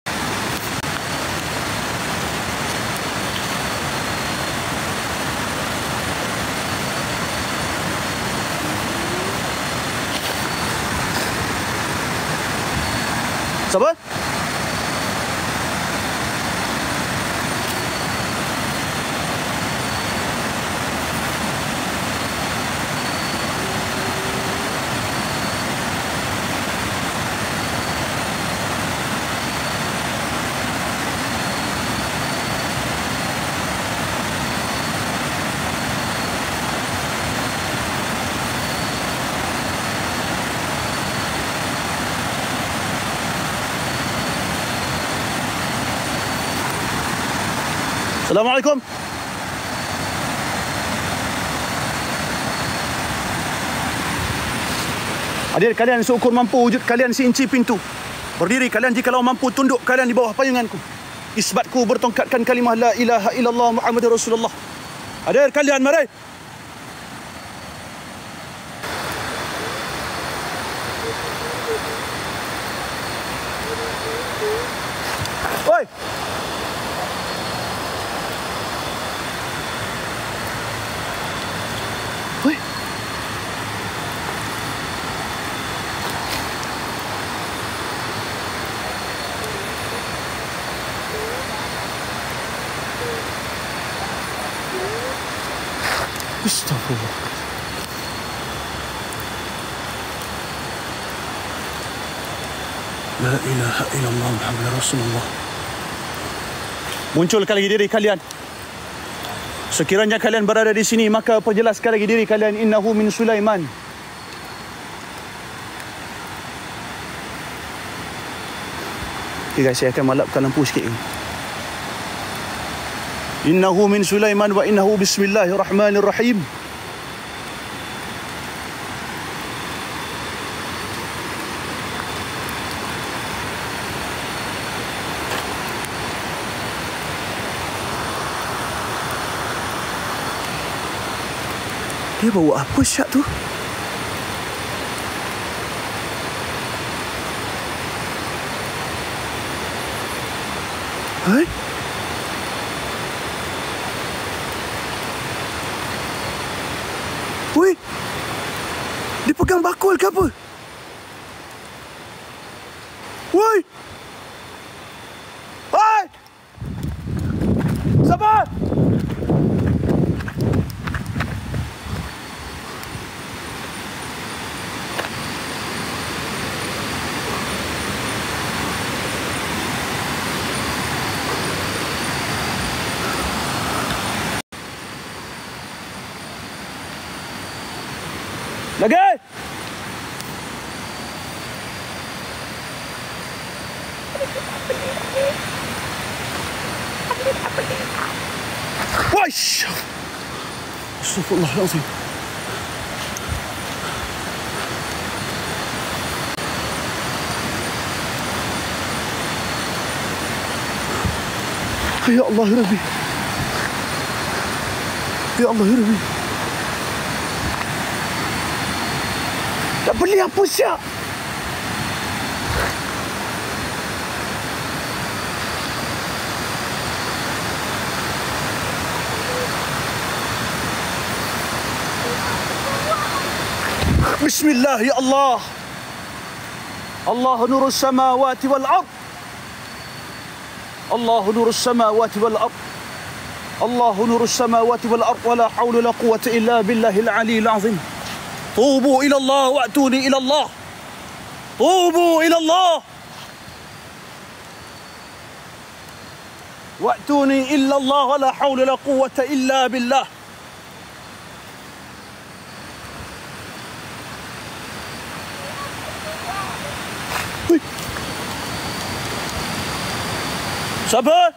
Siapa? Assalamualaikum. Adik, kalian seukur mampu wujud kalian seinci pintu. Berdiri kalian jikalau mampu, tunduk kalian di bawah payunganku. Isbatku bertongkatkan kalimah la ilaha illallah Muhammadur Rasulullah. Hadir kalian, mari. Oi. Oi. Astagfirullah. La ilaha illallah Muhammadur Rasulullah. Munculkan lagi diri kalian. Sekiranya kalian berada di sini, maka perjelaskan lagi diri kalian. Innahu min Sulaiman. Okay guys, saya akan malapkan lampu sikit. Innahu min Sulaiman wa innahu bismillahirrahmanirrahim. Dia bawa apa syak tu? Hai? Woi. Dia pegang bakul ke apa? Woi. Hai. Sabar. Lagi! Waish! Astagfirullahaladzim. Ya Allah ya Rabbi. Ya Allah ya Rabbi. Tak beli apa siap? Bismillah ya Allah. Allah nurus samawati wal ard. Allah nurus samawati wal ard. Allah nurus samawati wal ard. Wa la hawla la quwwata illa billahil aliyyil azim. Tubu ila Allah wa'tuni ila Allah. Tubu ila Allah. Wa'tuni illa Allah wa la hawla la quwwata illa billah. Siapa?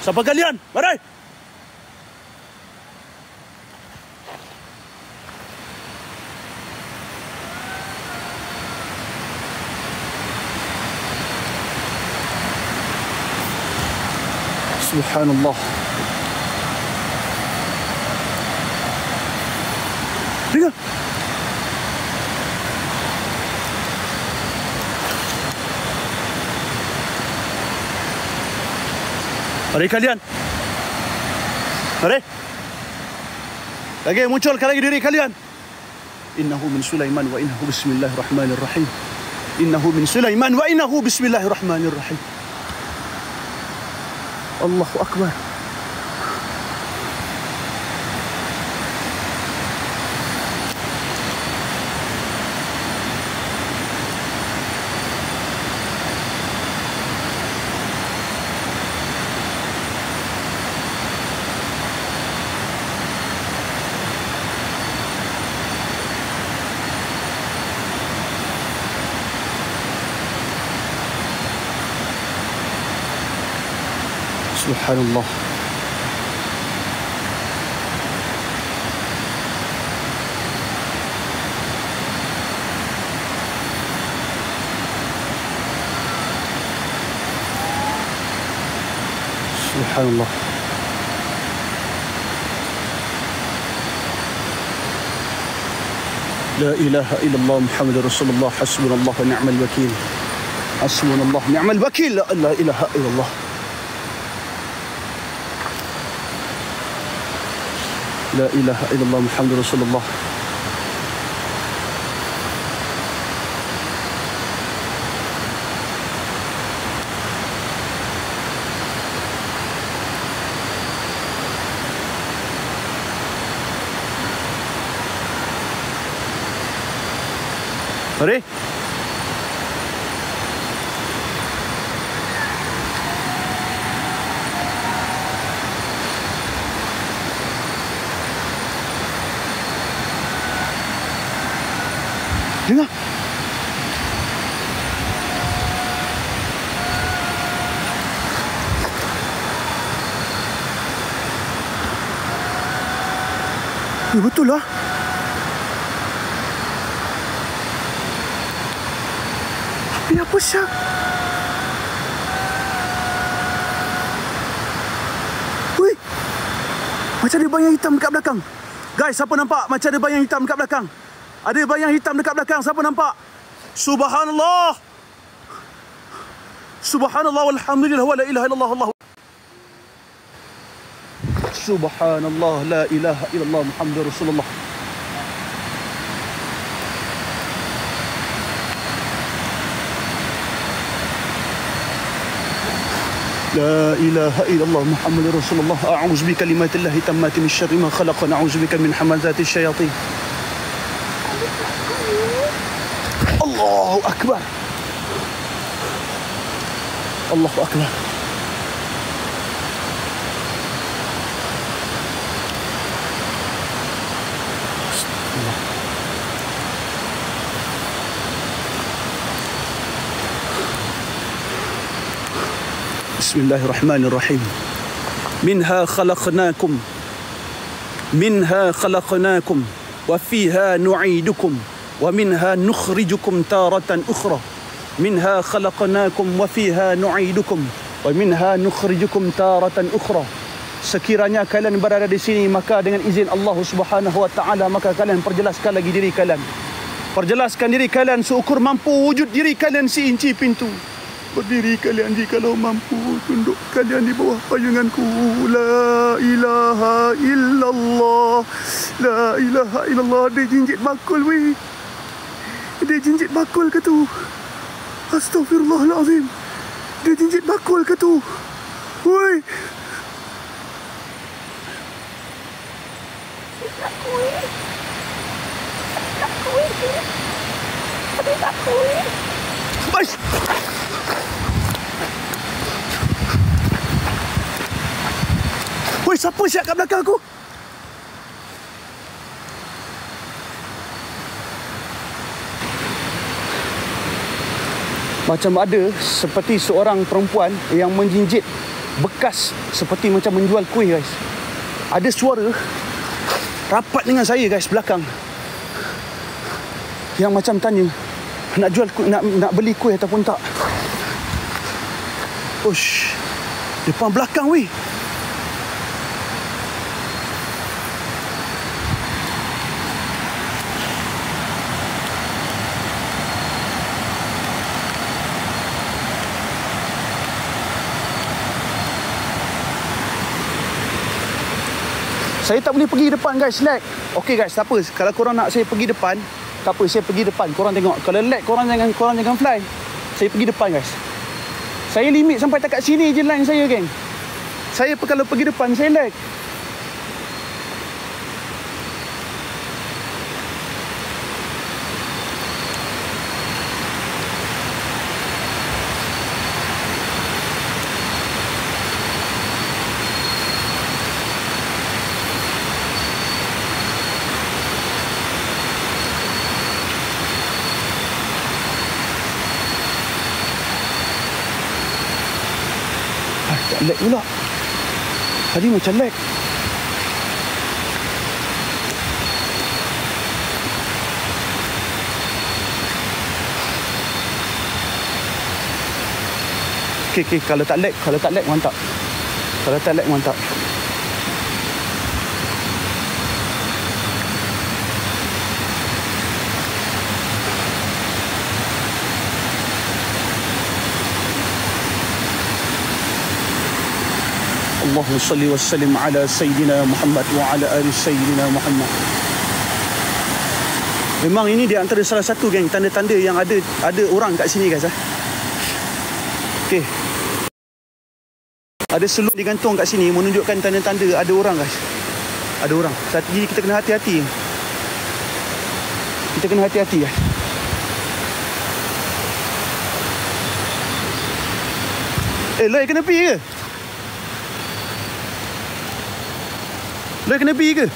Siapa kalian? Mari. Subhanallah. Dengar. Mari kalian. Mari. Lagi munculkan lagi diri kalian. Innahu min Sulaiman wa innahu bismillahirrahmanirrahim. Innahu min Sulaiman wa innahu bismillahirrahmanirrahim. Allahu Akbar. Subhanallah. Subhanallah. La ilaha illallah Muhammadur Rasulullah. Hasbunallah wa ni'mal wakil. Hasbunallah ni'mal wakil. La ilaha illallah. La ilaha illallah Muhammadur Rasulullah. Mari. Dengar. Betul lah. Apa syak? Wih, macam ada bayang hitam dekat belakang. Guys, siapa nampak? Macam ada bayang hitam dekat belakang. Ada bayang hitam dekat belakang. Siapa nampak? Subhanallah. Subhanallah walhamdulillah wa la ilaha illallah. Allah. Subhanallah la ilaha illallah Muhammadur Rasulullah. لا إله إلا الله محمد رسول الله. أعوذ بكلمات الله التامات من شر ما خلق. نعوذ بك من همزات الشياطين. الله أكبر. الله أكبر. بسم الله الرحمن الرحيم. منها خلقناكم وفيها نعيدكم ومنها نخرجكم تارة أخرى. منها خلقناكم وفيها نعيدكم ومنها نخرجكم تارة أخرى. Sekiranya kalian berada di sini, maka dengan izin Allah Subhanahu wa taala, maka kalian perjelaskan lagi diri kalian. Perjelaskan diri kalian seukur mampu wujud diri kalian seinci pintu. Berdiri kalian jikalau mampu, tunduk kalian di bawah payunganku. La ilaha illallah. La ilaha illallah. Dia jinjit bakul weh. Dia jinjit bakul ke tu? Astaghfirullahalazim. Dia jinjit bakul ke tu? Woi. Baik. Woi, siapa siap kat belakang aku? Macam ada seperti seorang perempuan yang menjinjit bekas seperti macam menjual kuih, guys. Ada suara rapat dengan saya, guys, belakang. Yang macam tanya, nak jual kuih, nak beli kuih ataupun tak. Ush, depan belakang weh. Saya tak boleh pergi depan, guys, lag. Okey, guys, tak apa. Kalau korang nak saya pergi depan, tak apa, saya pergi depan. Korang tengok. Kalau lag, korang jangan fly. Saya pergi depan, guys. Saya limit sampai dekat sini je line saya, geng. Saya kalau pergi depan, saya lag. Lag pula. Tadi macam lag. Okey, kalau tak lag mantap. Kalau tak lag mantap. Allahumma salli wa sallim ala Sayyidina Muhammad wa ala ali Sayyidina Muhammad. Memang ini di antara salah satu geng tanda-tanda yang ada orang kat sini guys. Okey. Ada seluk digantung kat sini menunjukkan tanda-tanda ada orang guys. Ada orang. Jadi kita kena hati-hati. Kita kena hati-hati guys. Loi kena pergi ke? Loi kena pergi ke?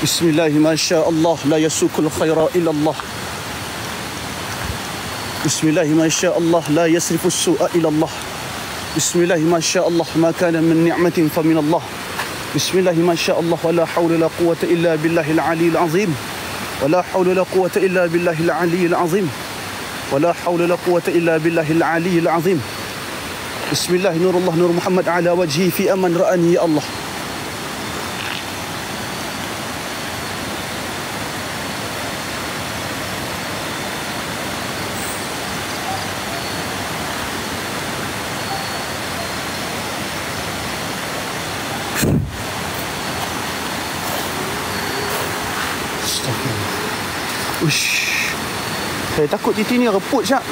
Bismillahi masyaallah la yasukul khaira illallah. Bismillahi masyaallah la yasrifus su'a illallah. Bismillahi masyaallah ma kana min ni'matin fa min Allah. Bismillahi masyaallah wa la hawla la quwwata illa billahil aliyyil azim. Wa la hawla la quwwata illa billahil aliyyil azim. Wa la hawla la quwwata illa billahil aliyyil azim. Bismillah nurullah nur Muhammad ala wajhi fi aman ra'ani ya Allah. Uish. Saya takut titi ni reput syak.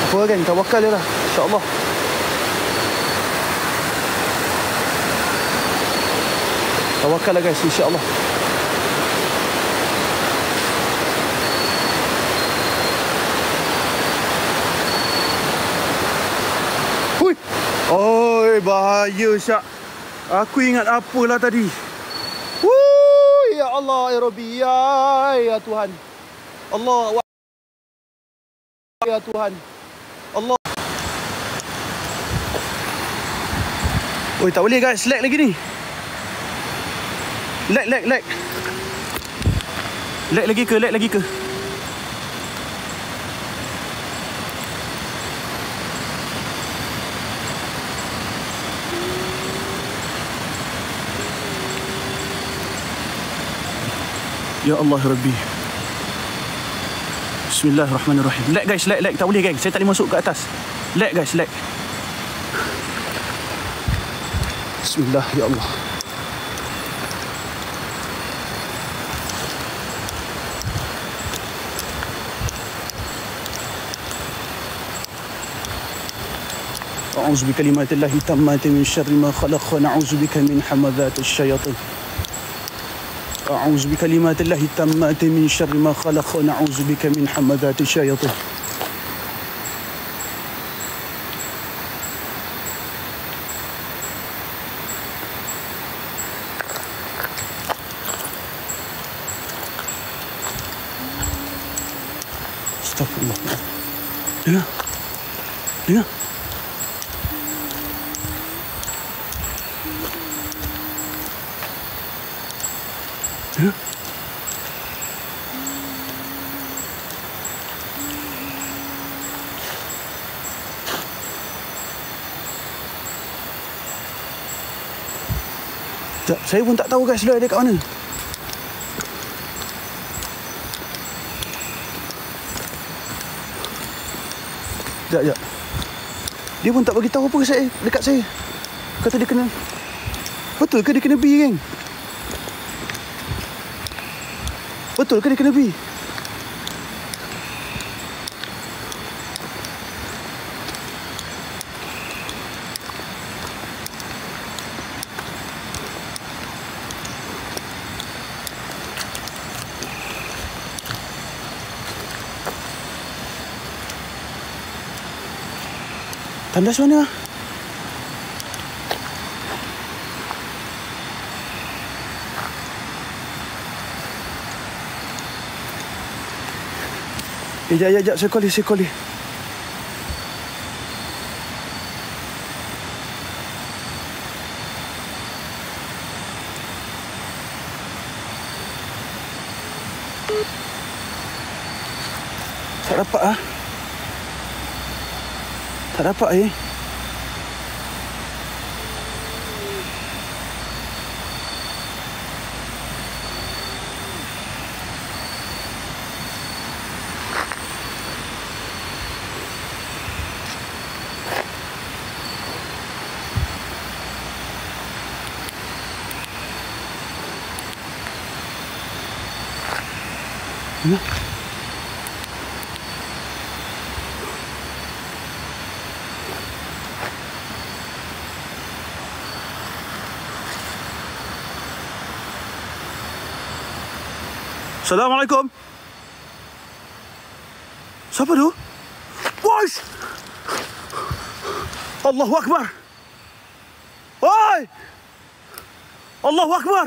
Apa kan, tawakal je lah, insyaAllah. Tawakal lah guys, insyaAllah. Oi, bahaya syak. Aku ingat apalah tadi. Ya Allah, ya Rabbi, ya Tuhan. Allah, ya Tuhan. Allah. Oi, tak boleh guys, lag lagi ni. Lag. Lag lagi ke? Ya Allah Rabbi. Bismillahirrahmanirrahim. Lag guys, lag. Tak boleh guys. Saya tak boleh masuk ke atas. Lag guys, lag. Bismillah ya Allah. A'udzu bikalimatillahi tammati min syarri ma khalaq wa na'udzu bika min hamazati syayatin. أعوذ بكلمات الله التامات من شر ما خلق ونعوذ بك من حمدات الشياطين. Astagfirullah. Dengar. Saya pun tak tahu guys dia ada kat mana. Sekejap. Dia pun tak bagi tahu apa saya dekat saya. Kata dia kena. Betul ke dia kena B geng? Betul ke dia kena B? Tandas mana? Sekejap, saya call dia. Tak dapat ah. Tak dapat Assalamualaikum. Siapa tu? Wosh! Allahu Akbar. Oi! Allahu Akbar.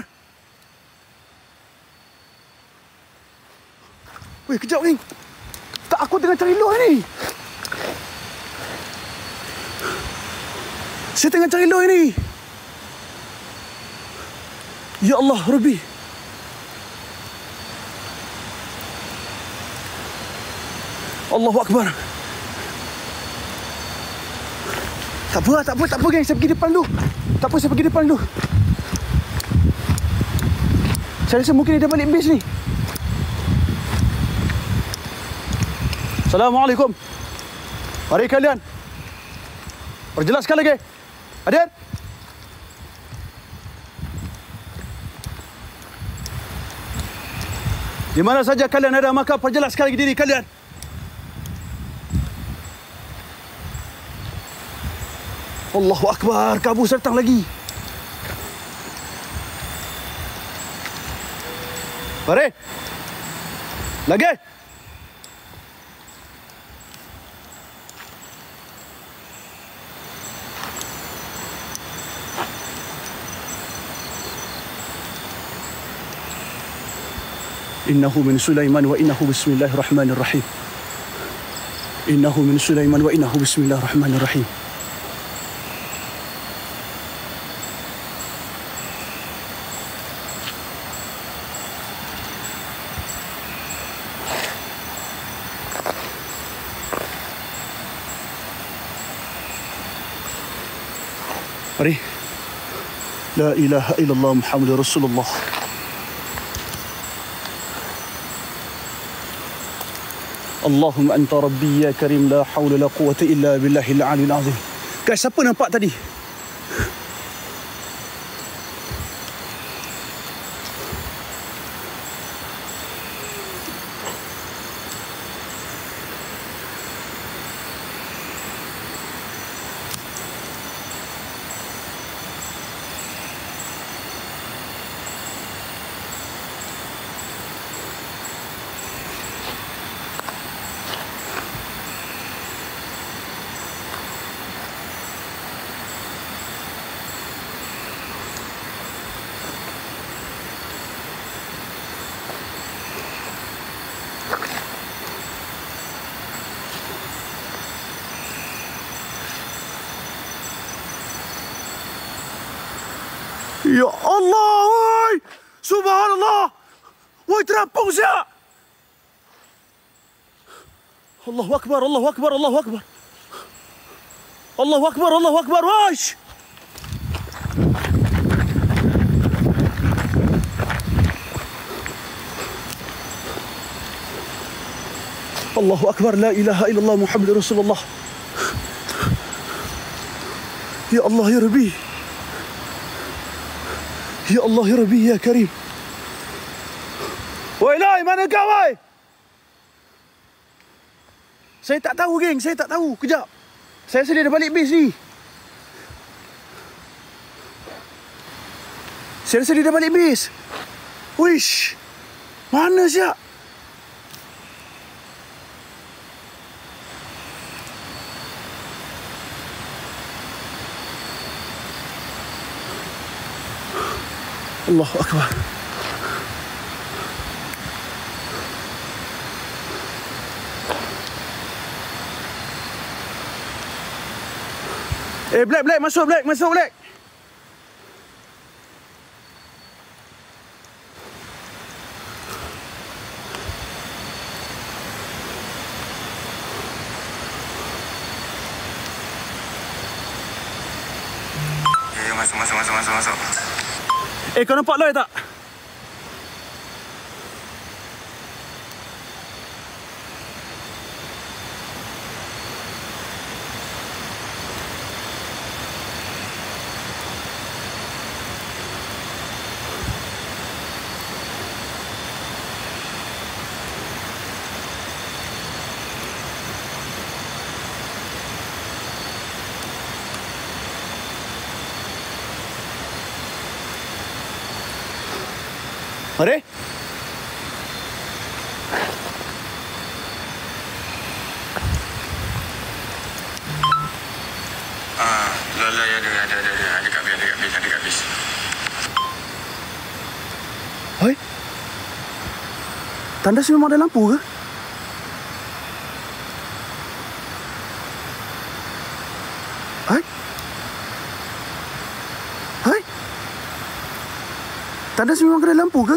Weh, kejap ni. Tak, aku tengah cari loh ni. Saya tengah cari loh ni. Ya Allah, Rabbi. Allahu Akbar. Tak apa geng, saya pergi depan dulu. Saya pergi depan dulu. Saya rasa mungkin dia dah balik base ni. Assalamualaikum. Mari kalian. Perjelaskan lagi. Hadir. Di mana saja kalian ada, maka perjelaskan lagi diri kalian. Allahu Akbar, kabus datang lagi. Mari. Lagi. Innahu min Sulaiman wa innahu bismillahirrahmanirrahim. Innahu min Sulaiman wa innahu bismillahirrahmanirrahim. Mari. La ilaha illallah Muhammadur Rasulullah. Allahumma anta rabbi ya karim, la hawla la quwwata illa billahil aliyil azim. Guys, siapa nampak tadi? Ya Allah, woi! Subhanallah! Woi, terampung siap! Allahu Akbar, Allahu Akbar, Allahu Akbar. Allahu Akbar, Allahu Akbar, wash! Allahu Akbar, la ilaha illallah Muhammadur Rasulullah. Ya Allah, ya Rabbi. Ya Allah, ya Rabbi, ya Karim. Woi, Lai, mana kau, woi? Saya tak tahu, geng. Saya tak tahu. Kejap. Saya rasa dia dah balik base ni. Saya rasa dia dah balik base. Wish. Mana siap? Allahu Akbar. Black, masuk Black. Masuk. Kau nampak Loy tak? Mari. Ada kat bis. Hoi. Tandas memang ada lampu ke? Hai. Tandas memang ada lampu ke?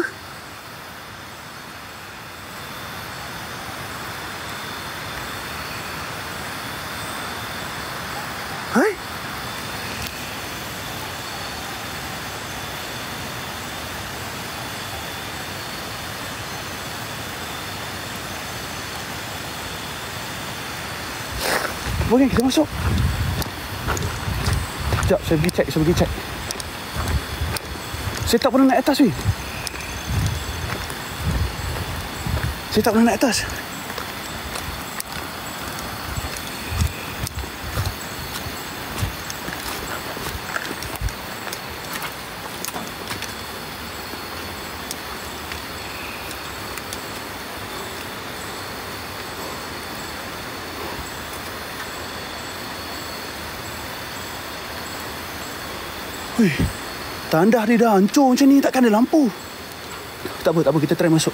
Hai. Boleh kita masuk. Sekejap, saya pergi cek. Saya tak pernah naik atas weh. Wih, tandas dia dah hancur macam ni, takkan ada lampu. Tak apa, kita try masuk.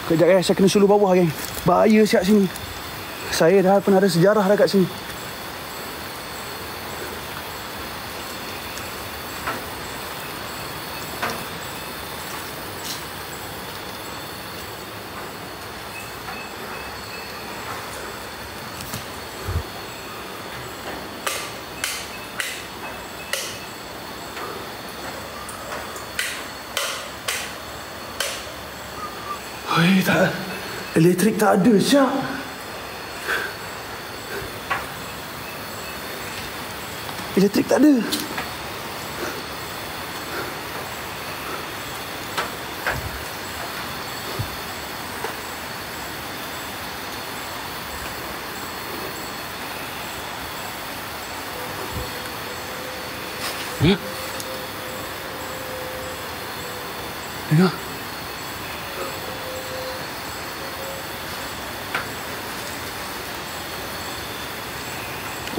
Kejap saya kena suluh bawah geng. Bahaya siap sini. Saya dah pernah ada sejarah dah kat sini. Hei, tak. Elektrik tak ada, Syak. Elektrik tak ada. Dengar.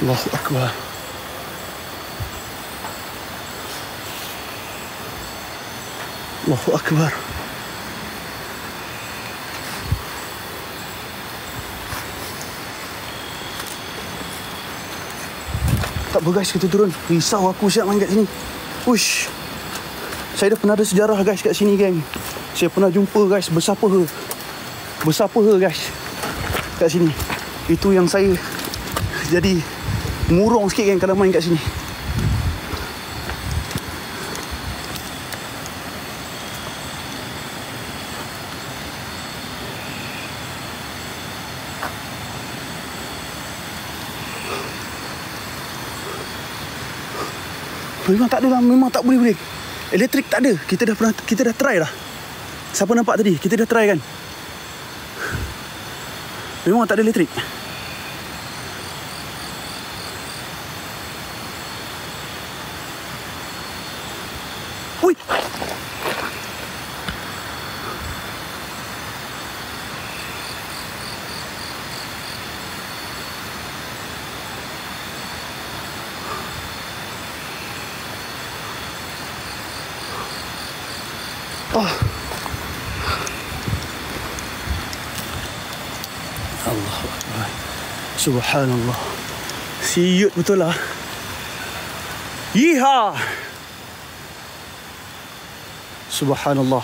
Allahu Akbar. Allahu Akbar. Tak apa guys, kita turun. Risau aku siap main kat sini. Uish. Saya dah pernah ada sejarah guys kat sini geng. Saya pernah jumpa guys besar peha guys kat sini. Itu yang saya jadi murung sikit kan kalau main kat sini. Memang tak ada lah, memang tak boleh. Elektrik tak ada. Kita dah try dah. Siapa nampak tadi? Kita dah try kan. Memang tak ada elektrik. Hui. Oh. Allahu Akbar. Subhanallah. Siut betul lah. Yiha. Subhanallah.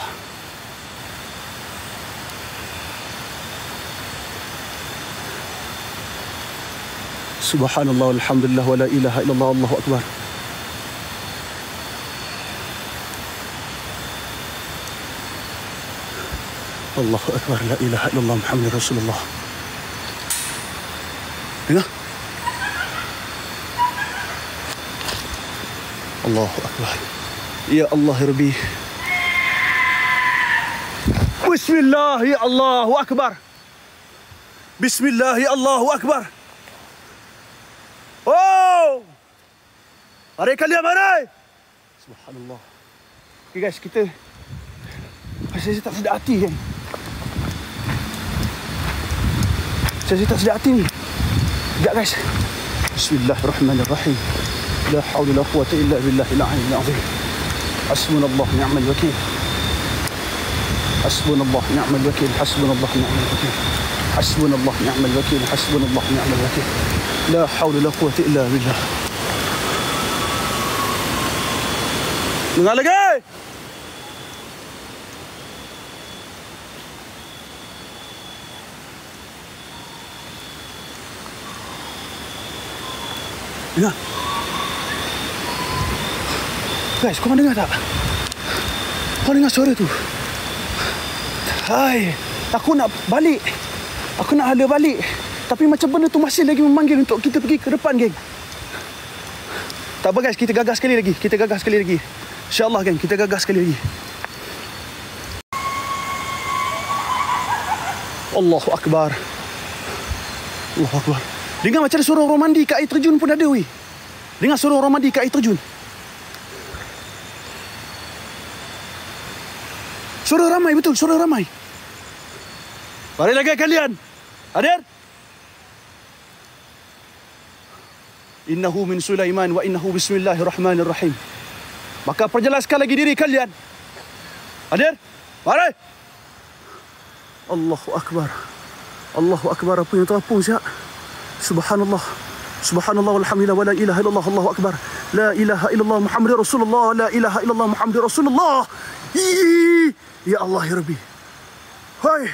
Subhanallah, alhamdulillah, wa la ilaha illallah, Allahu akbar. Allahu akbar, la ilaha illallah, Muhammadur Rasulullah. Dengar? Allahu akbar. Ya Allah ya Rabbi. Bismillah ya Allahu akbar. Bismillah ya Allahu akbar. Oh! Mari kalian, mari! Subhanallah. Okay guys, kita saya tak sedap hati kan. Saya tak sedap hati ni. Sekejap guys. Bismillahirrahmanirrahim. La hawla la quwwata illa billahil aliyyil azim. Hasbunallah ni'mal wakeel. Hasbunallah ni'mal wakeel. Hasbunallah ni'mal wakeel. Hasbunallah ni'mal wakeel. Hasbunallah ni'mal wakeel. La hawla la quwwata illa billah. Dengar lagi. Dengar. Guys, korang dengar tak? Korang dengar suara tu? Hai, aku nak balik. Aku nak hala balik. Tapi macam benda tu masih lagi memanggil untuk kita pergi ke depan, geng. Tak apa guys, kita gagas sekali lagi. Kita gagas sekali lagi. InsyaAllah, geng. Kita gagas sekali lagi. Allahu Akbar. Allahu Akbar. Dengar macam ada suara orang mandi kat air terjun pun ada, weh. Dengar suara orang mandi kat air terjun. Suara ramai betul, suara ramai. Mari lagi kalian. Hadir? Innahu min Sulaiman wa innahu bismillahirrahmanirrahim. Maka perjelaskan lagi diri kalian. Hadir? Mari. Allahu Akbar. Allahu Akbar. Apa yang terapung siap? Subhanallah. Subhanallah walhamdulillah wa la ilaha illallah, Allahu Akbar. La ilaha illallah Muhammadur Rasulullah. La ilaha illallah Muhammadur Rasulullah. Ya Allah ya Rabbi. Hai.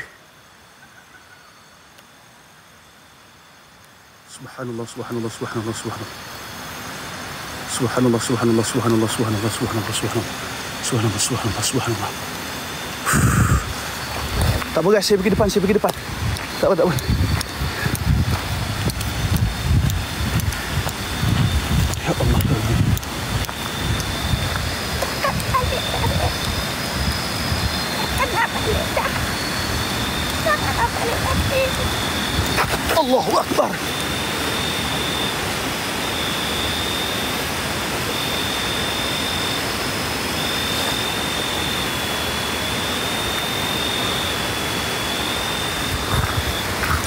Subhanallah, subhanallah, subhanallah, subhanallah. Subhanallah, subhanallah, subhanallah, subhanallah, subhanallah, subhanallah. Subhanallah, subhanallah, subhanallah. Tak apa guys, saya pergi depan, saya pergi depan. Tak apa, tak apa. Ya Allah. Allahu Akbar.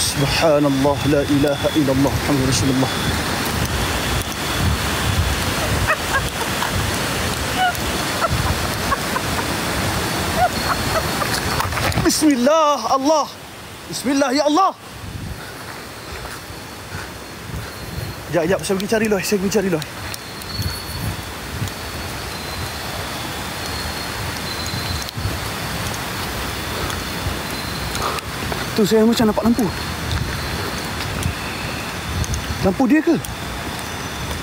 Subhanallah, la ilaha illallah, Muhammadur Rasulullah. Bismillah, Allah. Bismillah, ya Allah. Sekejap, saya pergi cari Loy, saya pergi cari Loy. Tu saya macam nampak lampu. Lampu dia ke?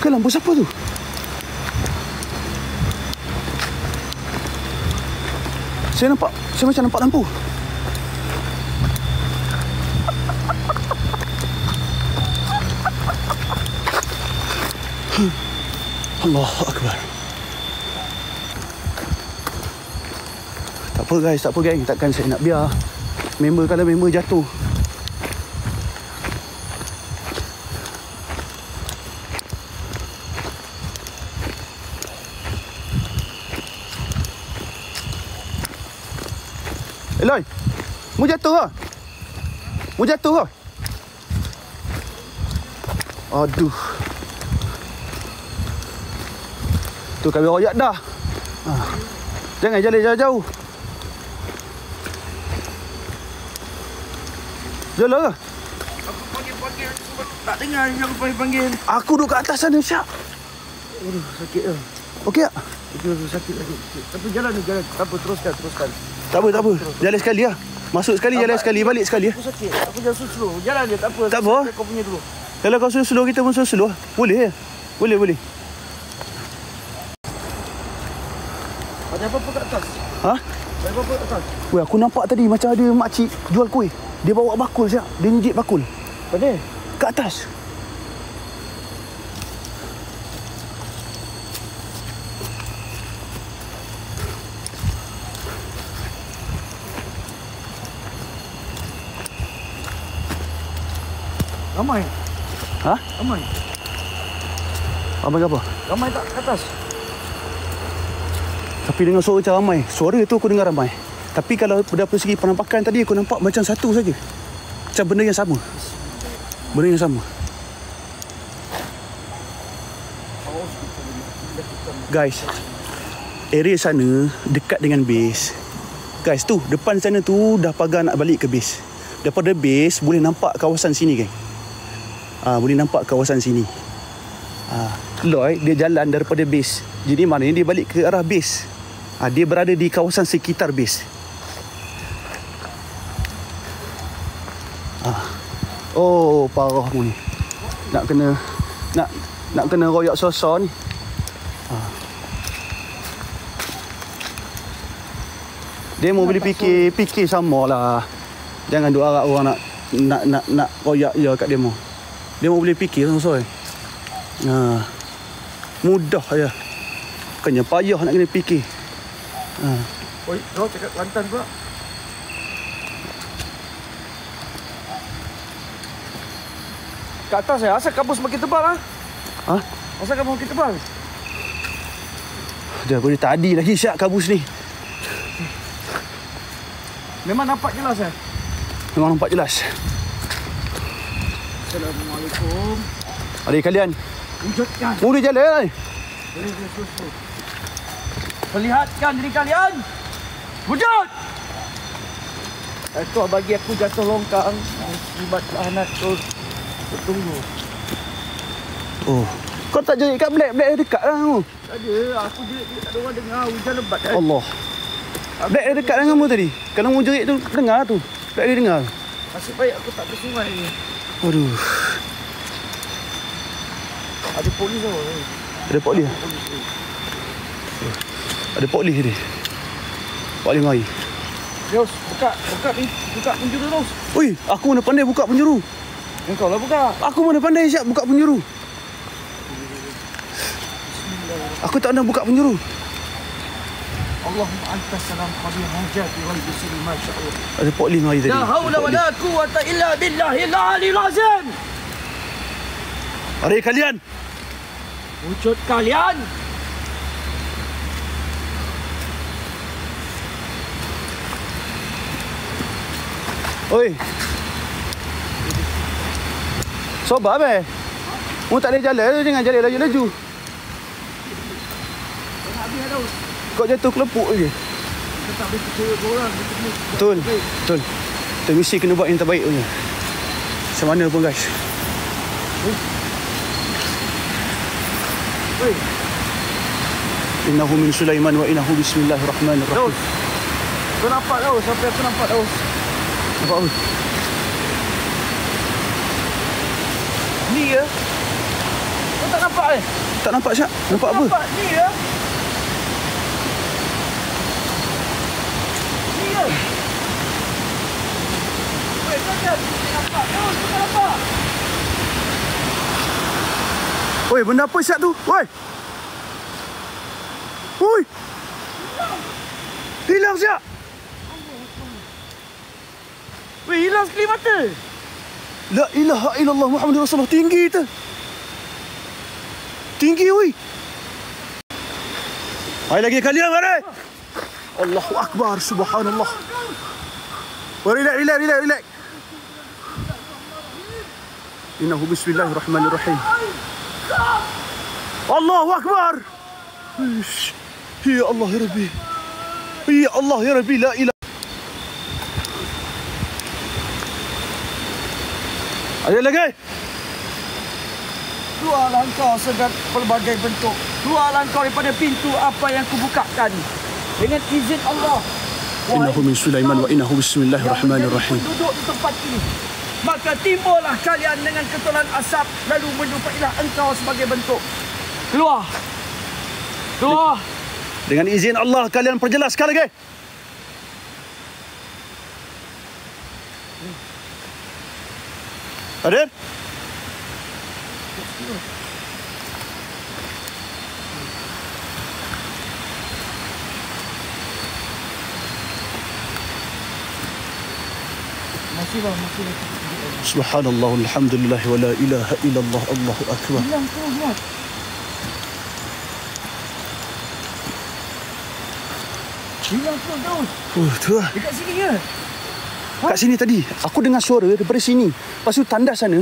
Ke lampu siapa tu? Saya macam nampak lampu. Allahu Akbar. Tak apa guys, tak apa geng. Takkan saya nak biar kalau member jatuh. Eloy, mu jatuh ke? Mu jatuh ke? Aduh. Tu kami royak dah. Jangan jalan jauh-jauh. Jalan ke? panggil. Tak dengar yang panggil. Aku duduk kat atas sana, Syak. Aduh, sakit ke? Okey tak? Itu sakit lagi. Tapi jalan. Tak apa, teruskan. Tak apa. Jalan sekali lah. Masuk sekali, jalan sekali, balik sekali. Aku sakit. Aku jalan slow. Jalan je, tak apa. Tak apa. Kau punya dulu. Kalau kau slow, kita pun slow. Boleh. Boleh. Ada apa-apa kat atas? Ha? Ada apa-apa kat atas? Weh, aku nampak tadi macam ada makcik jual kuih. Dia bawa bakul, Syak. Dia njit bakul. Mana? Kat atas. Ramai. Ha? Ramai. Ramai apa? Ramai tak kat atas? Tapi dengar suara macam ramai. Suara tu aku dengar ramai. Tapi kalau dari segi penampakan tadi aku nampak macam satu saja. Macam benda yang sama. Guys, area sana dekat dengan base. Guys, tu depan sana tu dah pagar nak balik ke base. Daripada base boleh nampak kawasan sini, geng. Boleh nampak kawasan sini. Lloyd dia jalan daripada base. Jadi maknanya dia balik ke arah base. Dia berada di kawasan sekitar base. Oh, parah mu ni. Nak kena royak sosok ni. Dia mau boleh fikir samalah. Jangan duk harap orang nak royak je kat demo. Dia mau boleh fikir sosok. Mudah je. Bukannya payah nak kena fikir. Oi, kau cakap Kelantan pula. Kat atas asal kabut semakin tebal Asal kabut semakin tebal. Dah boleh tadi lagi Syak kabus ni. Memang nampak jelas Memang nampak jelas. Assalamualaikum. Adik kalian. Wujudkan. Boleh jalan. Perlihatkan diri kalian. Wujud. Itu bagi aku jatuh longkang. Akibat lahanat tu. Tunggu. Oh. Kau tak jerit kat Black dekat lah kamu. Tak ada. Aku jerit tak ada orang dengar. Hujan lebat kan. Allah. Black dekat dengan kamu tadi. Kalau mu jerit tu dengar tu. Black dia dengar. Nasib baik aku tak ke sungai ni. Aduh. Ada polis tau. Ada polis. Ada polis dia. Polis mari. Yos, buka penjuru Yos. Oi, aku mana pandai buka penjuru. Engkau lah buka. Aku mana pandai Syak buka penjuru. Aku tak nak buka penjuru. Allahumma antas salam khabir hajati wal bisri masyaallah. Ada polis mari tadi. La haula wala quwwata illa billahil aliyil azim. Mari kalian. Wujud kalian. Oi. Sabar be. Mu tak boleh jalan, jangan jalan laju-laju. Kau jatuh kelepuk je. Kita tak boleh percaya orang. Betul. Kita mesti kena buat yang terbaik punya. Macam mana pun guys. Oi. Innahu min Sulaiman wa innahu bismillahirrahmanirrahim. Kau nampak tau, sampai aku nampak tau. Nampak apa? Ni ya. Kau tak nampak Tak nampak Syak? Nampak apa? Nampak ni ya. Ni ya. Weh, kau tak nampak. Kau tak nampak. Oi, benda apa Syak tu? Oi. Oi. Hilang Syak. Weh, hilang sekali mata. La ilaha illallah Muhammadur Rasulullah. Tinggi tu. Tinggi weh. Hai lagi kalian mari. Allahu akbar, subhanallah. Relax. Innahu bismillahirrahmanirrahim. Allahu akbar. Ya Allah ya Rabbi. Ya Allah ya Rabbi, la ilaha. Ada lagi? Keluarlah engkau segala pelbagai bentuk. Keluarlah engkau daripada pintu apa yang kubukakan. Dengan izin Allah. Innahu min Sulaiman wa innahu bismillahirrahmanirrahim. Duduk di tempat ini. Maka timbullah kalian dengan ketulan asap. Lalu menyumpailah engkau sebagai bentuk. Keluar. Keluar. Dengan izin Allah kalian perjelas sekali lagi. Hadir? Masih. Subhanallah, alhamdulillah, wa la ilaha illallah, Allahu akbar. Hilang terus, Mat. Hilang terus. Tu lah. Dekat sini ke? Kat sini tadi, aku dengar suara daripada sini. Lepas tu tandas sana,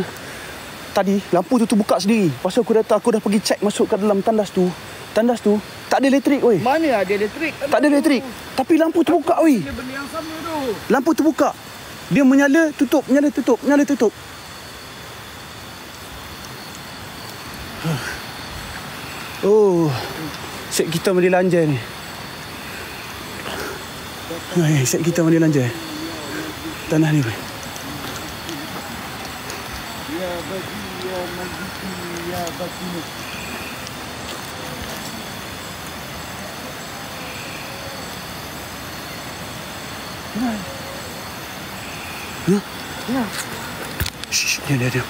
tadi lampu tu buka sendiri. Lepas tu aku dah pergi cek masuk ke dalam tandas tu. Tandas tu tak ada elektrik, weh. Mana ada elektrik? Tak ada elektrik. Tapi lampu terbuka, weh. Dia benda yang sama tu. Lampu terbuka. Dia menyala, tutup, menyala, tutup, menyala, tutup. Oh, set kita mandi lanjai ni. Set kita mandi lanjai. Tanah ni, weh. Ya bagi, ya majiki, ya bagi. Ya. Shh, dia.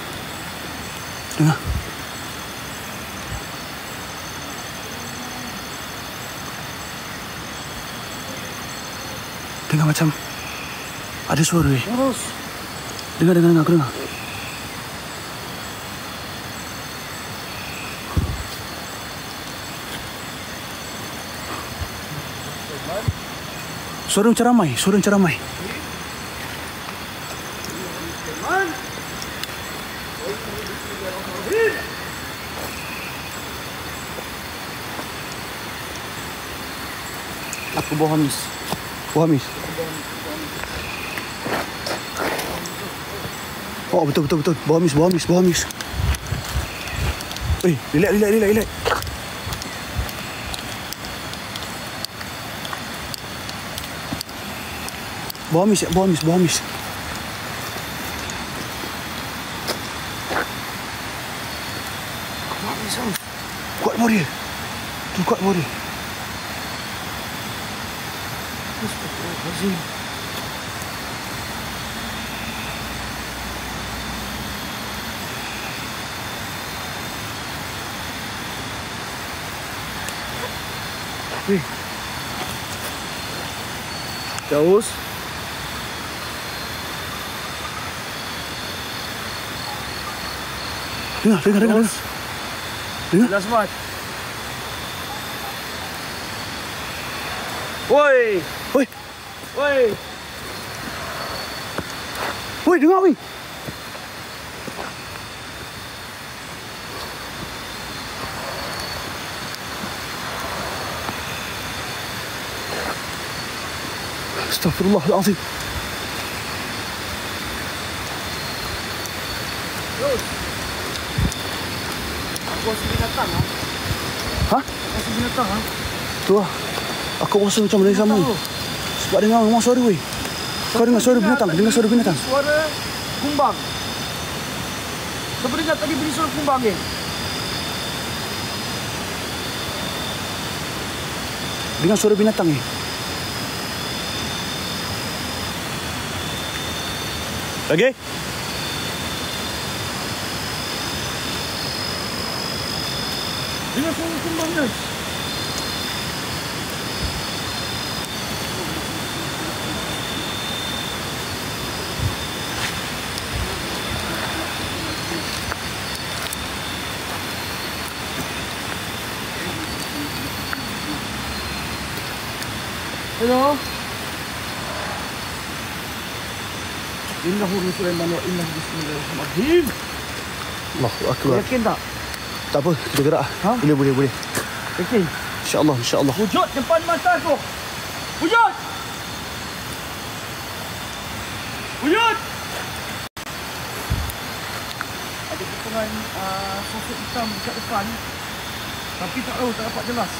Dengar. Dengar macam ada suara, weh. Terus. Dengar, aku dengar. Suara macam ramai. Aku bawa Hamis. Oh, betul. Bawa Hamis. Eh, relax. Bawa Hamis. Kuat bawa dia. Astagfirullahaladzim. Terus. Dengar. Dengar Mat. Woi, dengar, weh. Astaghfirullahaladzim. terus. Aku rasa binatang. Hah? Rasa binatang. Tu lah. Aku rasa macam benda sama. Sebab dengar memang suara, weh. Kau dengar suara binatang? Suara kumbang. Siapa dengar tadi bunyi suara kumbang ni? Dengar suara binatang ni. Lagi? Dengar suara kumbang, guys. Hello. Innahu min Sulaiman wa innahu bismillahirrahmanirrahim. Allahu akbar. Yakin tak? Tak apa, kita gerak. Ha? Boleh. Yakin? InsyaAllah. Wujud depan mata aku. Wujud. sosok hitam dekat depan. Tapi tak tahu, tak dapat jelas.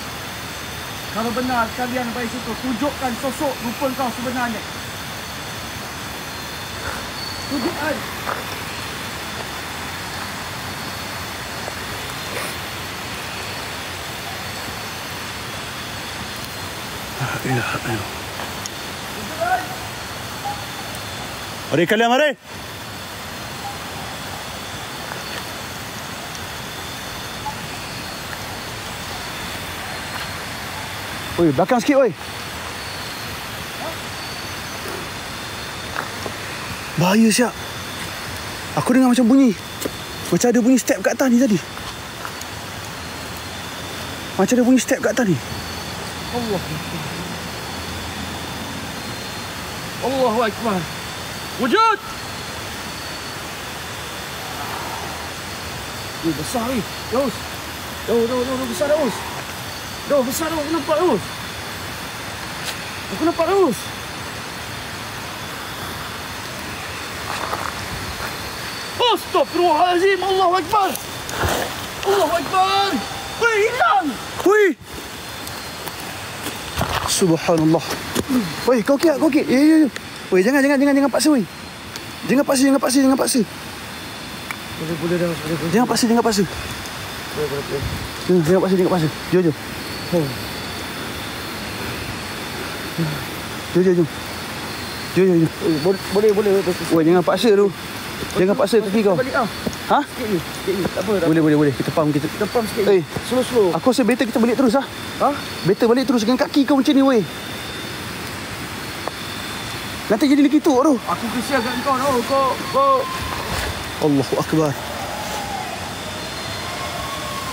Kalau benar kalian baik situ, tunjukkan sosok rupa kau sebenarnya. Tunjukkan. Mari kalian, mari. Oi, belakang sikit, oi. Bahaya siap. Aku dengar macam bunyi. Macam ada bunyi step kat atas ni tadi. Macam ada bunyi step kat atas ni. Allahu Akbar. Wujud! Besar ni. Terus. Besar terus. Besar terus. Aku nampak terus. Astaghfirullahalazim. Allahu Akbar. Weh, hilang. Hui. Subhanallah. Woi, kau okey? Ya. Woi, jangan paksa, woi. Jangan paksa. Boleh dah, boleh. Jangan paksa. Boleh. Jangan paksa. Jom. Jom. Boleh. Woi, jangan paksa tu. Jangan paksa kaki kau. Balik ah. Ha? Sikit ni. Tak apa. Boleh. Kita pam kita. Kita pam sikit. Slow. Aku rasa better kita balik terus ah. Ha? Better balik terus dengan kaki kau macam ni, woi. Nanti jadi lekituk tu. Aku kesian kat kau tau. Kau. Allahu Akbar.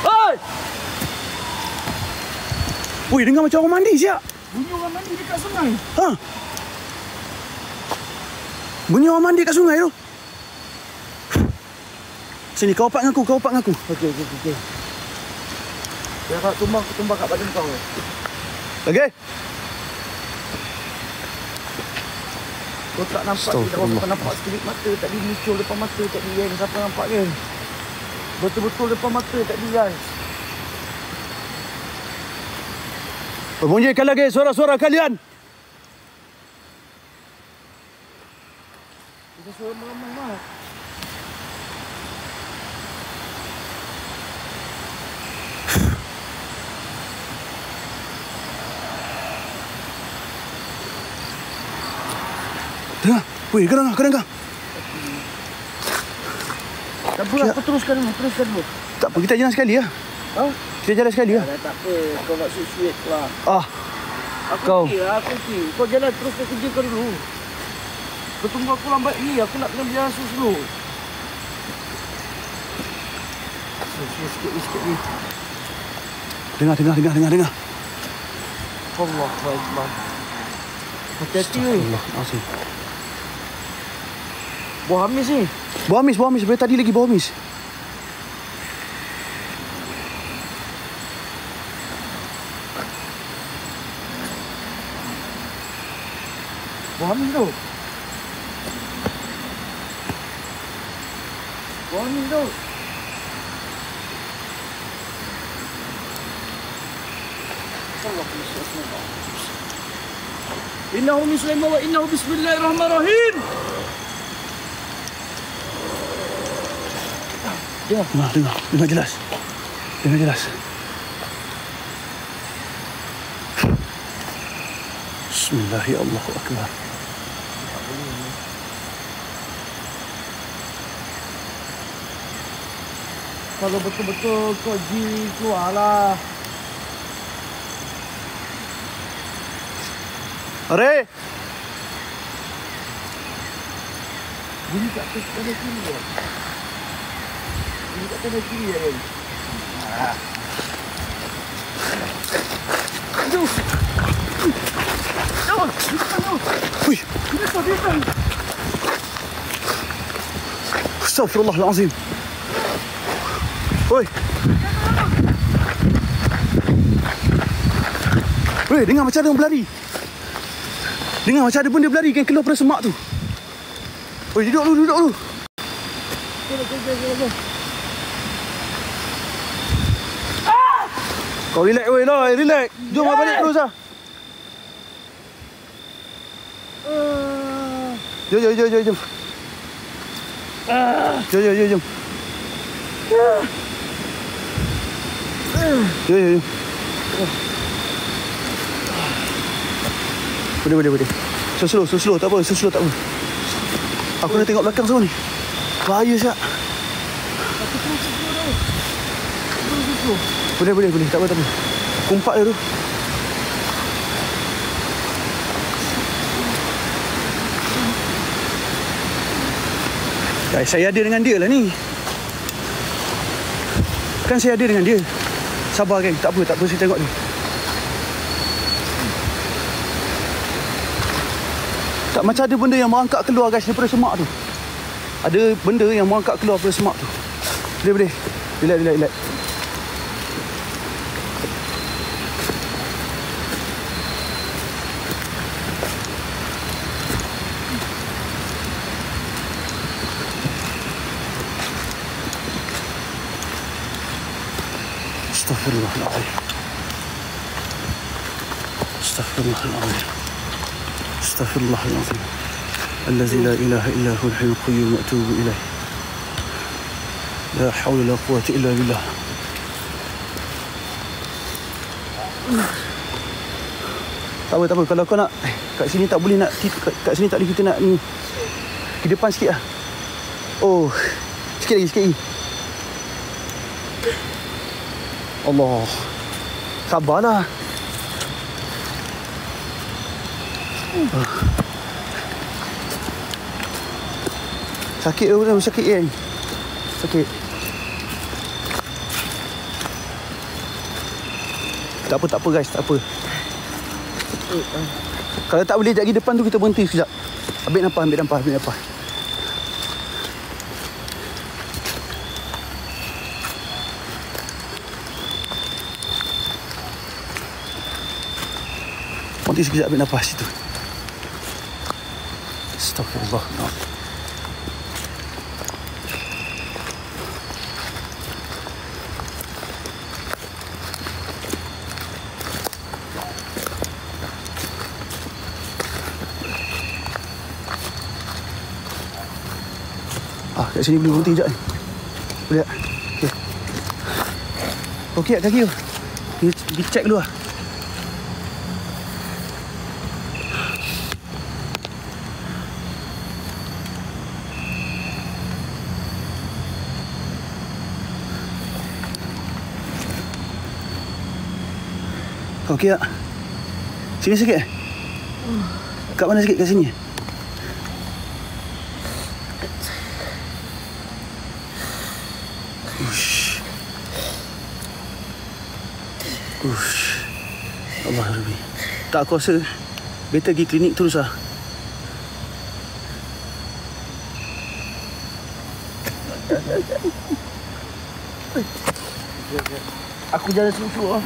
Hei! Woi, dengar macam orang mandi siap. Bunyi orang mandi dekat sungai. Ha? Bunyi orang mandi kat sungai tu. Sini, kau opak dengan aku. Okey. Dia nak tumbang kat badan kau. Okey. Kau tak nampak ni, kau nampak sekelip mata tadi muncul depan mata tadi kan. Siapa nampak kan? Betul-betul depan mata tadi guys. Bunyikan lagi suara-suara kalian. Kita suara meramai lah. Dengar. Weh, kau dengar. Tak apa, aku teruskan dulu. Tak apa, kita jalan sekali lah. Ha? Kita jalan sekali lah. Tak apa, kau nak sweet lah. Kau. Aku okey. Kau jalan terus ke kerja kau dulu. Kau tunggu aku lambat ni, aku nak kena berjalan slow. Sikit ni. Dengar. Allahu Akbar. Hati-hati weh. Astagfirullah. Buah hamis ni. Buah hamis. Dari tadi lagi buah hamis. Buah hamis tu. Innahu min Sulaiman wa innahu bismillahirrahmanirrahim. Dengar jelas. Bismillahirrahmanirrahim. Allahu Akbar. Kalau betul-betul kau ji keluarlah. Are. Bunyi kat sebelah kiri ya. Jom. Wih. Astagfirullahalazim. Oi. Weh, dengar macam ada orang berlari. Dengar macam ada benda berlari kan keluar pada semak tu. Oi, duduk dulu. Okey. Kau relax weh lah, relax. Jom balik terus lah. Jom. Jom. Boleh. So slow, tak apa. Aku nak tengok belakang semua ni. Bahaya siap. Boleh, tak apa. Kumpak dia tu. Guys, saya ada dengan dia lah ni. Kan saya ada dengan dia. Sabar geng, tak apa saya tengok ni. Tak macam ada benda yang merangkak keluar guys daripada semak tu. Ada benda yang merangkak keluar daripada semak tu. Boleh. Relax. Astaghfirullahaladzim. Allazi la ilaha illa huwal hayyul qayyum wa atubu ilaih. La hawla la quwwata illa billah. Tak apa. Kalau kau nak kat sini tak boleh nak kat sini tak boleh kita nak ni. Ke depan sikit lah. Oh, sikit lagi. Allah. Sabarlah. Sakit kan? Sakit. Tak apa guys, tak apa. Kalau tak boleh jap pergi depan tu kita berhenti sekejap. Ambil nafas. Berhenti sekejap, ambil nafas situ. Astagfirullah. Kat sini boleh berhenti sekejap ni. Boleh tak? Okey tak kaki tu? Pergi check dulu lah. Okey tak? Sini sikit. Kat mana sikit? Kat sini. Allah Rabbi. Tak, aku rasa better pergi klinik terus lah. Aku jalan seluruh lah.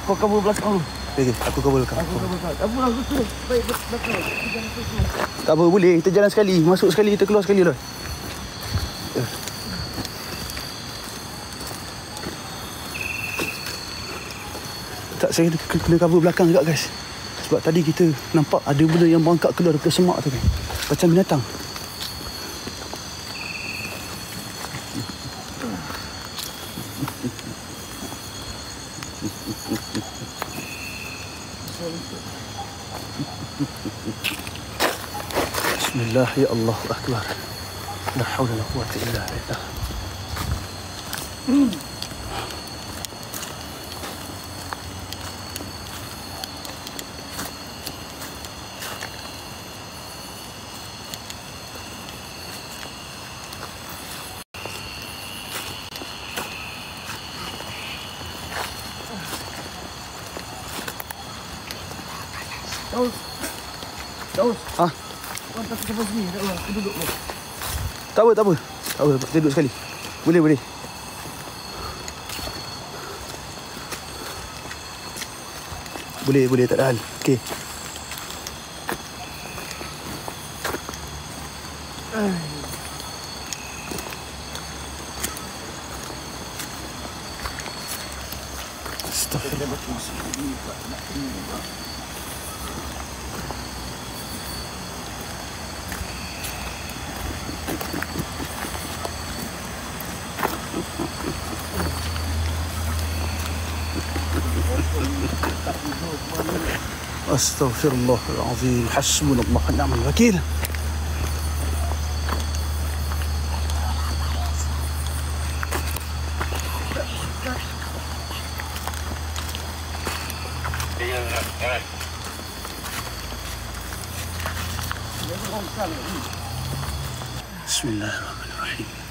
Kau cover belakang dulu. Okay, aku cover belakang. Tak apa lah, betul. Baik, belakang. Aku jalan seluruh. Tak apa, boleh. Kita jalan sekali. Masuk sekali, kita keluar sekali lah. Tak, saya kena cover belakang juga guys. Sebab tadi kita nampak ada benda yang merangkak keluar daripada semak tu kan. Macam binatang. Bismillah, ya Allah Akbar. La hawla la quwwata illa billah. Daus. Ah, Kau tak sampai sini. Tak apa, aku duduk. tak apa. Kita duduk sekali. Boleh. Boleh, tak ada hal. Okey. Astaghfirullah. أستغفر الله العظيم حسبنا الله ونعم الوكيل. بسم الله الرحمن الرحيم.